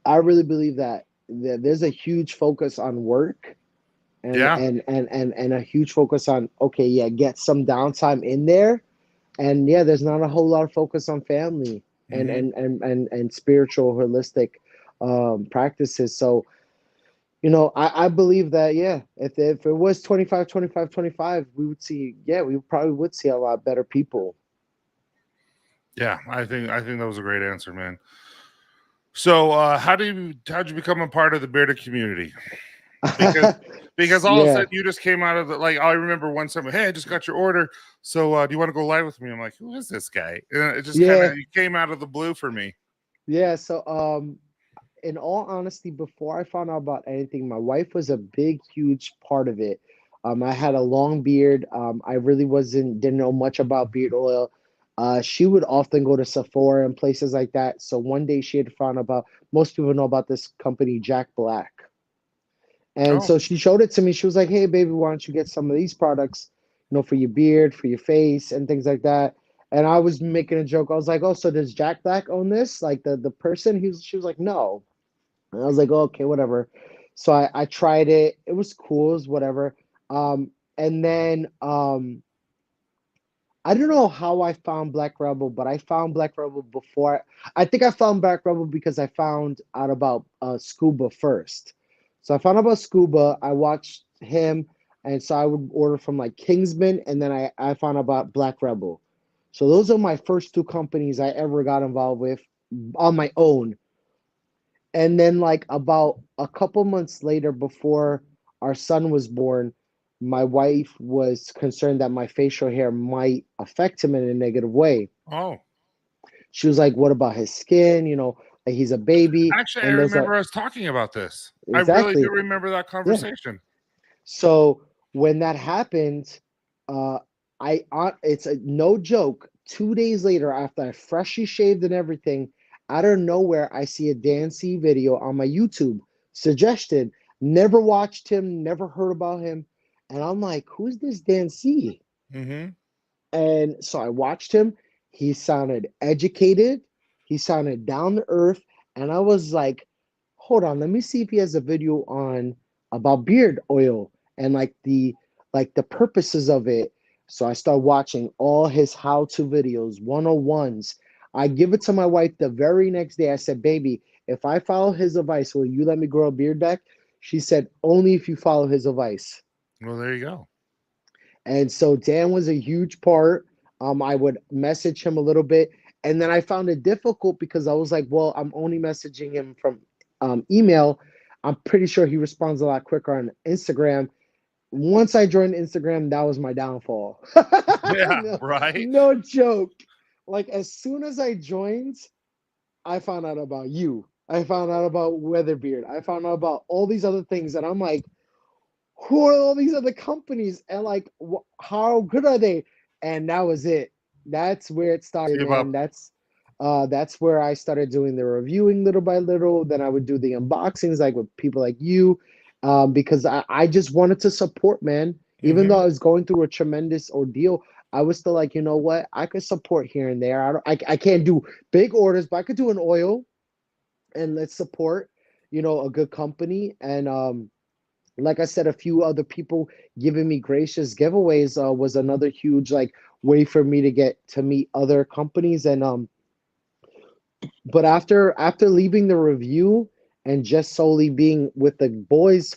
I really believe that there's a huge focus on work, and Yeah. and a huge focus on, okay, yeah, get some downtime in there, and yeah, there's not a whole lot of focus on family and Hmm. spiritual holistic practices. So I believe that, yeah, if it was 25, 25, 25, we would see, yeah, we probably would see a lot better people. Yeah, I think that was a great answer, man. So, how'd you become a part of the bearded community? Because all of a Yeah, sudden you just came out of the like. I remember one summer, hey, I just got your order. So, do you want to go live with me? I'm like, who is this guy? And it just kind of yeah, came out of the blue for me. yeah. So in all honesty, before I found out about anything, my wife was a big, huge part of it. I had a long beard. I really didn't know much about beard oil. She would often go to Sephora and places like that. So one day she had found about, most people know about this company, Jack Black. And Oh, so she showed it to me. She was like, "Hey, baby, why don't you get some of these products, for your beard, for your face, and things like that." And I was making a joke. I was like, "Oh, so does Jack Black own this? Like the person?" She was like, "No." And I was like, oh, okay, whatever. So I tried it. It was cool. It was whatever. And then I don't know how I found Black Rebel, but I found Black Rebel before. I think I found Black Rebel because I found out about Scuba first. So I found out about Scuba. I watched him, and so I would order from like Kingsman, and then I found out about Black Rebel. So those are my first two companies I ever got involved with on my own. And then, like, about a couple months later, before our son was born, my wife was concerned that my facial hair might affect him in a negative way. oh. She was like, "What about his skin? Like, he's a baby." Actually, I And there's a remember us talking about this. I really do exactly, remember that yeah. conversation. So when that happened, uh, it's a no joke. 2 days later, after I freshly shaved and everything, out of nowhere, I see a Dan C video on my YouTube suggested. Never watched him, never heard about him, and I'm like, "Who's this Dan C?" Hmm. And so I watched him. He sounded educated. He sounded down to earth. And I was like, hold on, let me see if he has a video on about beard oil and like the purposes of it. So I start watching all his how-to videos, 101s. I give it to my wife the very next day. I said, baby, if I follow his advice, will you let me grow a beard back? She said, only if you follow his advice. Well, there you go. And so Dan was a huge part. I would message him a little bit. And then I found it difficult because I was like, well, I'm only messaging him from email. I'm pretty sure he responds a lot quicker on Instagram. Once I joined Instagram, that was my downfall. Yeah, No, right. no joke. Like, as soon as I joined, I found out about you. I found out about Weatherbeard. I found out about all these other things. And I'm like, who are all these other companies, and like how good are they? And that was it. That's where it started, Give up. man. That's where I started doing the reviewing little by little. Then I would do the unboxings like with people like you, because I just wanted to support, man. Even though Hmm. I was going through a tremendous ordeal, I was still like, you know what, I could support here and there. I can't do big orders, but I could do an oil, and let's support, a good company. And like I said, a few other people giving me gracious giveaways was another huge like way for me to get to meet other companies. And but after leaving the review and just solely being with the boys,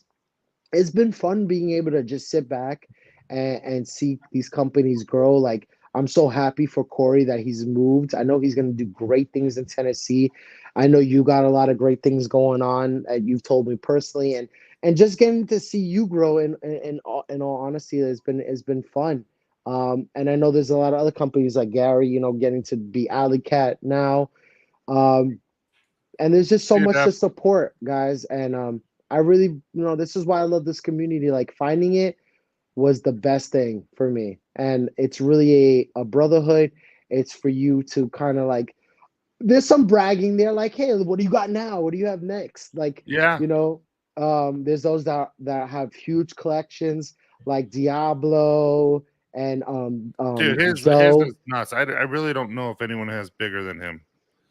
it's been fun being able to just sit back and see these companies grow. Like, I'm so happy for Corey that he's moved. I know he's going to do great things in Tennessee. I know you got a lot of great things going on, and you've told me personally, and just getting to see you grow in all honesty has been fun. And I know there's a lot of other companies like Gary, getting to be Alley Cat now. Um, and there's just so See you, much Deb. to support, guys. And I really, this is why I love this community. Like, finding it was the best thing for me, and it's really a brotherhood. It's for you to kind of like, there's some bragging there, like, hey, what do you got now, what do you have next, like, Yeah, you know there's those that have huge collections, like Diablo and dude, his Joe. is nuts. I really don't know if anyone has bigger than him.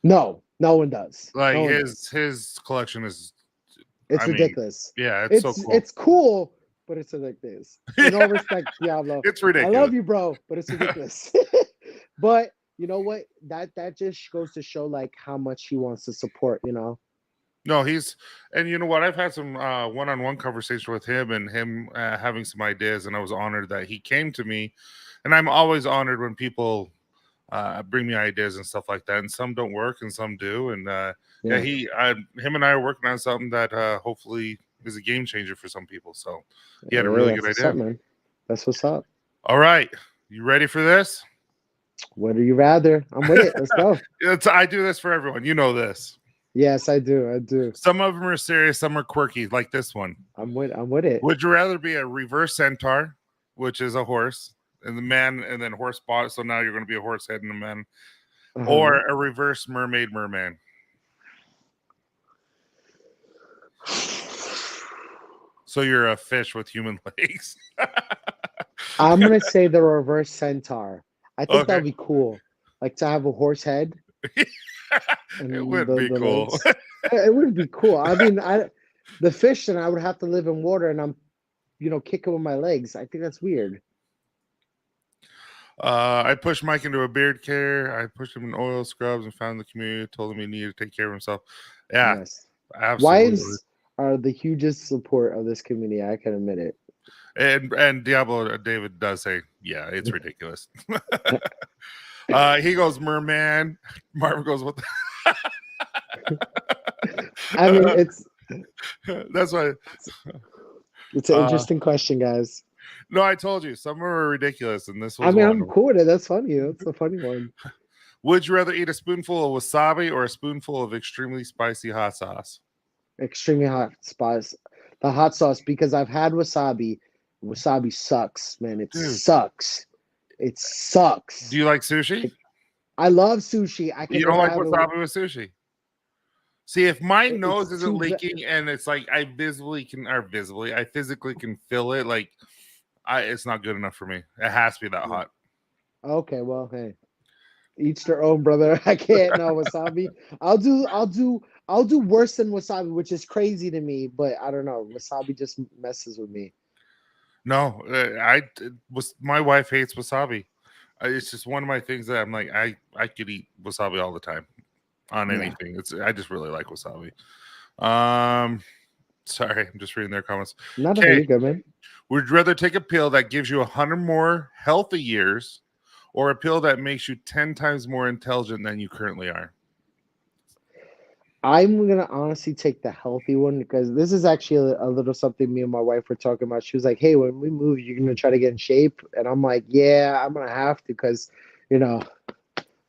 No, no one does, Like no one does. his collection is It's I mean, ridiculous. yeah, it's so It's cool. it's cool, but it's ridiculous. In all respect, Diablo, It's I ridiculous. love you, bro, but it's ridiculous. But you know what? That just goes to show like how much he wants to support. No, and you know what? I've had some one-on-one conversation with him, and him having some ideas, and I was honored that he came to me. And I'm always honored when people bring me ideas and stuff like that. And some don't work, and some do. And yeah, Yeah, him and I are working on something that hopefully is a game changer for some people. So he had a yeah, really that's good what's up, idea. man. That's what's up. All right, you ready for this? What do you rather? I'm with it. Let's go. I do this for everyone. You know this. Yes, I do. I do. Some of them are serious, some are quirky, like this one. I'm with it. Would you rather be a reverse centaur, which is a horse, and the man, and then horse body? So now you're going to be a horse head and a man, Uh-huh. or a reverse merman? So you're a fish with human legs. I'm gonna say the reverse centaur. I think that Okay, would be cool. Like to have a horse head it and would be the cool. legs. It would be cool. I mean, the fish and I would have to live in water, and I'm kicking with my legs. I think that's weird. I pushed Mike into a beard care. I pushed him in oil scrubs and found the community. Told him he needed to take care of himself. Yeah, Yes, absolutely. wives are the hugest support of this community. I can admit it. And Diablo David does say, yeah, it's ridiculous. He goes merman. Marvin goes, what? I mean, That's why. it's an interesting question, guys. No, I told you some are ridiculous, and this I was mean, one. I'm cool with it. That's funny. That's a funny one. Would you rather eat a spoonful of wasabi or a spoonful of extremely spicy hot sauce? Extremely hot spice, the hot sauce, because I've had wasabi. Wasabi sucks, man. It Dude, sucks. It do sucks. you like sushi? I love sushi. I can You don't never like have it. wasabi with sushi? See, if my nose It's isn't too. leaking and it's like I physically can feel it, like it's not good enough for me. It has to be that hot. Okay, well, hey, each their own, brother. I can't know wasabi. I'll do worse than wasabi, which is crazy to me. But I don't know. Wasabi just messes with me. No, my wife hates wasabi. It's just one of my things that I'm like I could eat wasabi all the time on Yeah. anything. I just really like wasabi. Um, sorry, I'm just reading their comments. Not a Okay, really good, man. would you rather take a pill that gives you 100 more healthy years, or a pill that makes you 10 times more intelligent than you currently are? I'm gonna honestly take the healthy one because this is actually a little something me and my wife were talking about. She was like, "Hey, when we move, you're gonna try to get in shape," and I'm like, "Yeah, I'm gonna have to because, you know,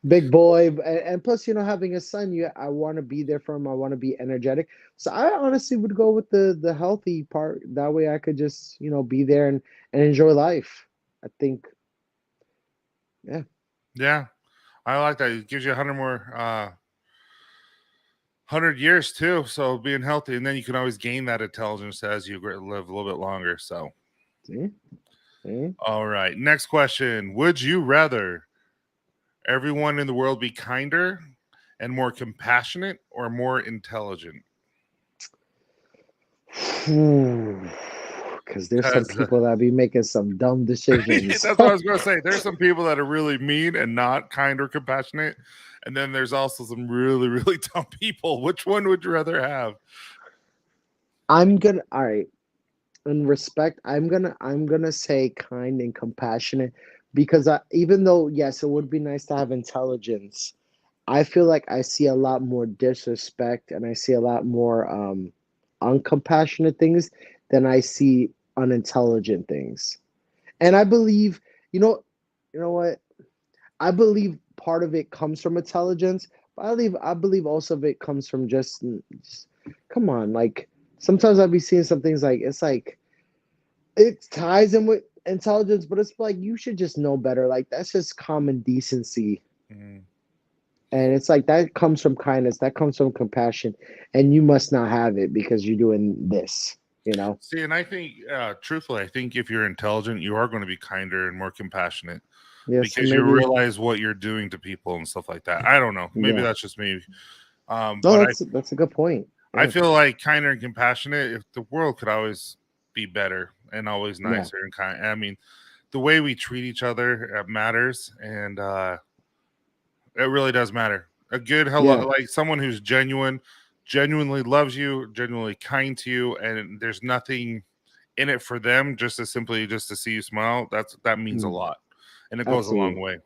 big boy, and plus, having a son, I want to be there for him. I want to be energetic. So I honestly would go with the healthy part. That way, I could just be there and enjoy life. I think, yeah, Yeah, I like that. It gives you 100 more 100 years too, so being healthy, and then you can always gain that intelligence as you live a little bit longer. So see, see. all right, next question. Would you rather everyone in the world be kinder and more compassionate, or more intelligent? Because there's some Because people that be making some dumb decisions. that's what I was going to say. There's some people that are really mean and not kind or compassionate, and then there's also some really, really dumb people. Which one would you rather have? All right. In respect, I'm gonna say kind and compassionate because even though yes, it would be nice to have intelligence, I feel like I see a lot more disrespect and I see a lot more uncompassionate things than I see unintelligent things. And I believe, what? I believe part of it comes from intelligence, but I believe also of it comes from just come on, like sometimes I'll be seeing some things like it's like it ties in with intelligence, but it's like you should just know better. Like that's just common decency. Mm. And it's like that comes from kindness, that comes from compassion, and you must not have it because you're doing this. See, and I think, truthfully, I think if you're intelligent, you are going to be kinder and more compassionate Yeah, so because you maybe realize what you're doing to people and stuff like that. I don't know. Maybe yeah. that's just me. No, But that's a good point. I feel like kinder and compassionate. If the world could always be better and always Yeah. nicer and kind. I mean, the way we treat each other matters, and it really does matter. A good hello, Yeah. like someone who's genuinely loves you, genuinely kind to you, and there's nothing in it for them, just as simply just to see you smile. That means a lot, and it goes a long Absolutely. way.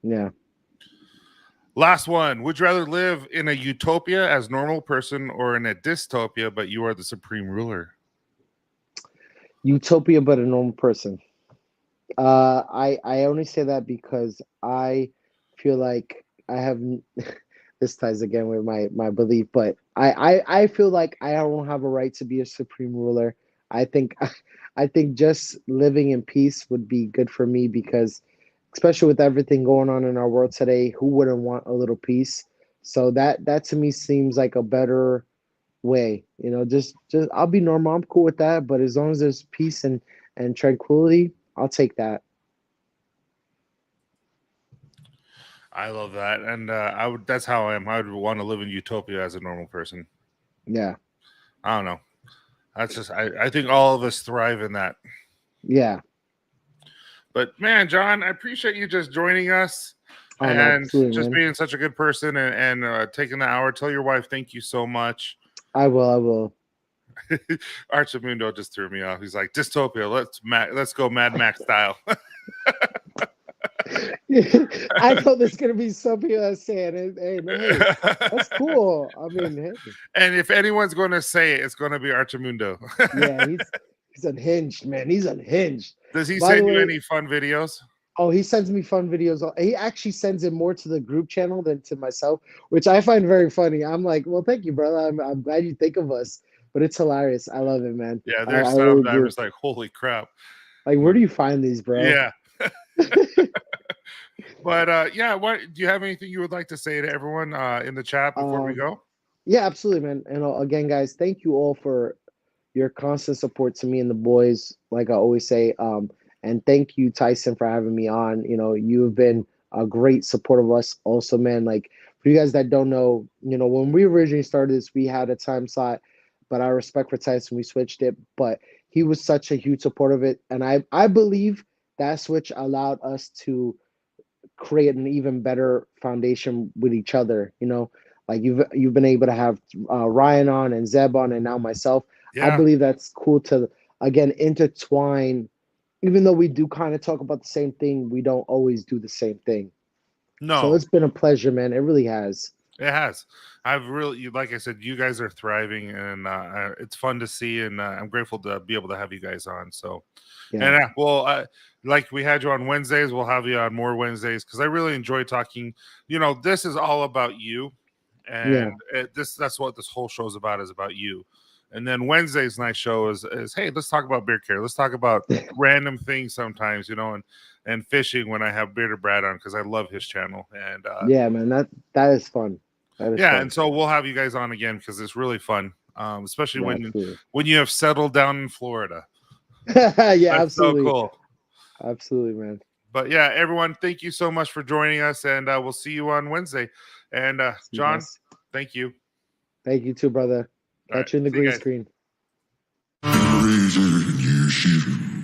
Yeah. Last one. Would you rather live in a utopia as normal person or in a dystopia, but you are the supreme ruler? Utopia, but a normal person. I only say that because I feel like I have this ties again with my belief, but I feel like I don't have a right to be a supreme ruler. I think I think just living in peace would be good for me because especially with everything going on in our world today, who wouldn't want a little peace? So that to me seems like a better way. You know, just I'll be normal. I'm cool with that, but as long as there's peace and tranquility, I'll take that. I love that, and I would. That's how I am. I would want to live in utopia as a normal person. Yeah. I don't know. That's just. I think all of us thrive in that. Yeah. But man, John, I appreciate you just joining us Oh no, and absolutely, just man. being such a good person and taking the hour. Tell your wife thank you so much. I will. I will. Archimundo just threw me off. He's like dystopia. Let's go Mad Max style. I know there's gonna be some people that saying, "Hey, man, hey, that's cool." I mean, hey, And if anyone's going to say it, it's going to be Archimundo. yeah, he's unhinged, man. He's unhinged. Does he By the send you way, any fun videos? oh, he sends me fun videos. He actually sends it more to the group channel than to myself, which I find very funny. I'm like, well, thank you, brother. I'm glad you think of us, but it's hilarious. I love it, man. Yeah, I there's some really that I'm do. just like, holy crap. Like, where do you find these, bro? Yeah. But yeah, what do you have anything you would like to say to everyone in the chat before we Um, go? yeah, absolutely, man. And again, guys, thank you all for your constant support to me and the boys, like I always say. And thank you, Tyson, for having me on. You know, you have been a great support of us also, man. Like for you guys that don't know, you know, when we originally started this, we had a time slot, but out of respect for Tyson, we switched it. But he was such a huge support of it. And I believe that switch allowed us to create an even better foundation with each other. You know, like you've been able to have Ryan on and Zeb on, and now myself. I Yeah. believe that's cool to again intertwine. Even though we do kind of talk about the same thing, we don't always do the same thing. So No, it's been a pleasure, man. It really has. it has. I've really, like I said, you guys are thriving, and it's fun to see, and I'm grateful to be able to have you guys on. So, and Yeah, well, like we had you on Wednesdays, we'll have you on more Wednesdays because I really enjoy talking. You know, this is all about you, yeah, and that's what this whole show is about you. And then Wednesday's night show is hey, let's talk about beer care. Let's talk about random things sometimes, you know, and fishing when I have Bearded Brad on because I love his channel. And yeah, man. That is fun. That is yeah, fun. and so we'll have you guys on again because it's really fun, especially Yeah, absolutely. when you have settled down in Florida. Yeah, That's so absolutely, cool. absolutely, man. But yeah, everyone, thank you so much for joining us, and we'll see you on Wednesday. And See you John, guys. thank you. Thank you too, brother. All right, Catch you in the see you green guys. screen. Razor and you shoot.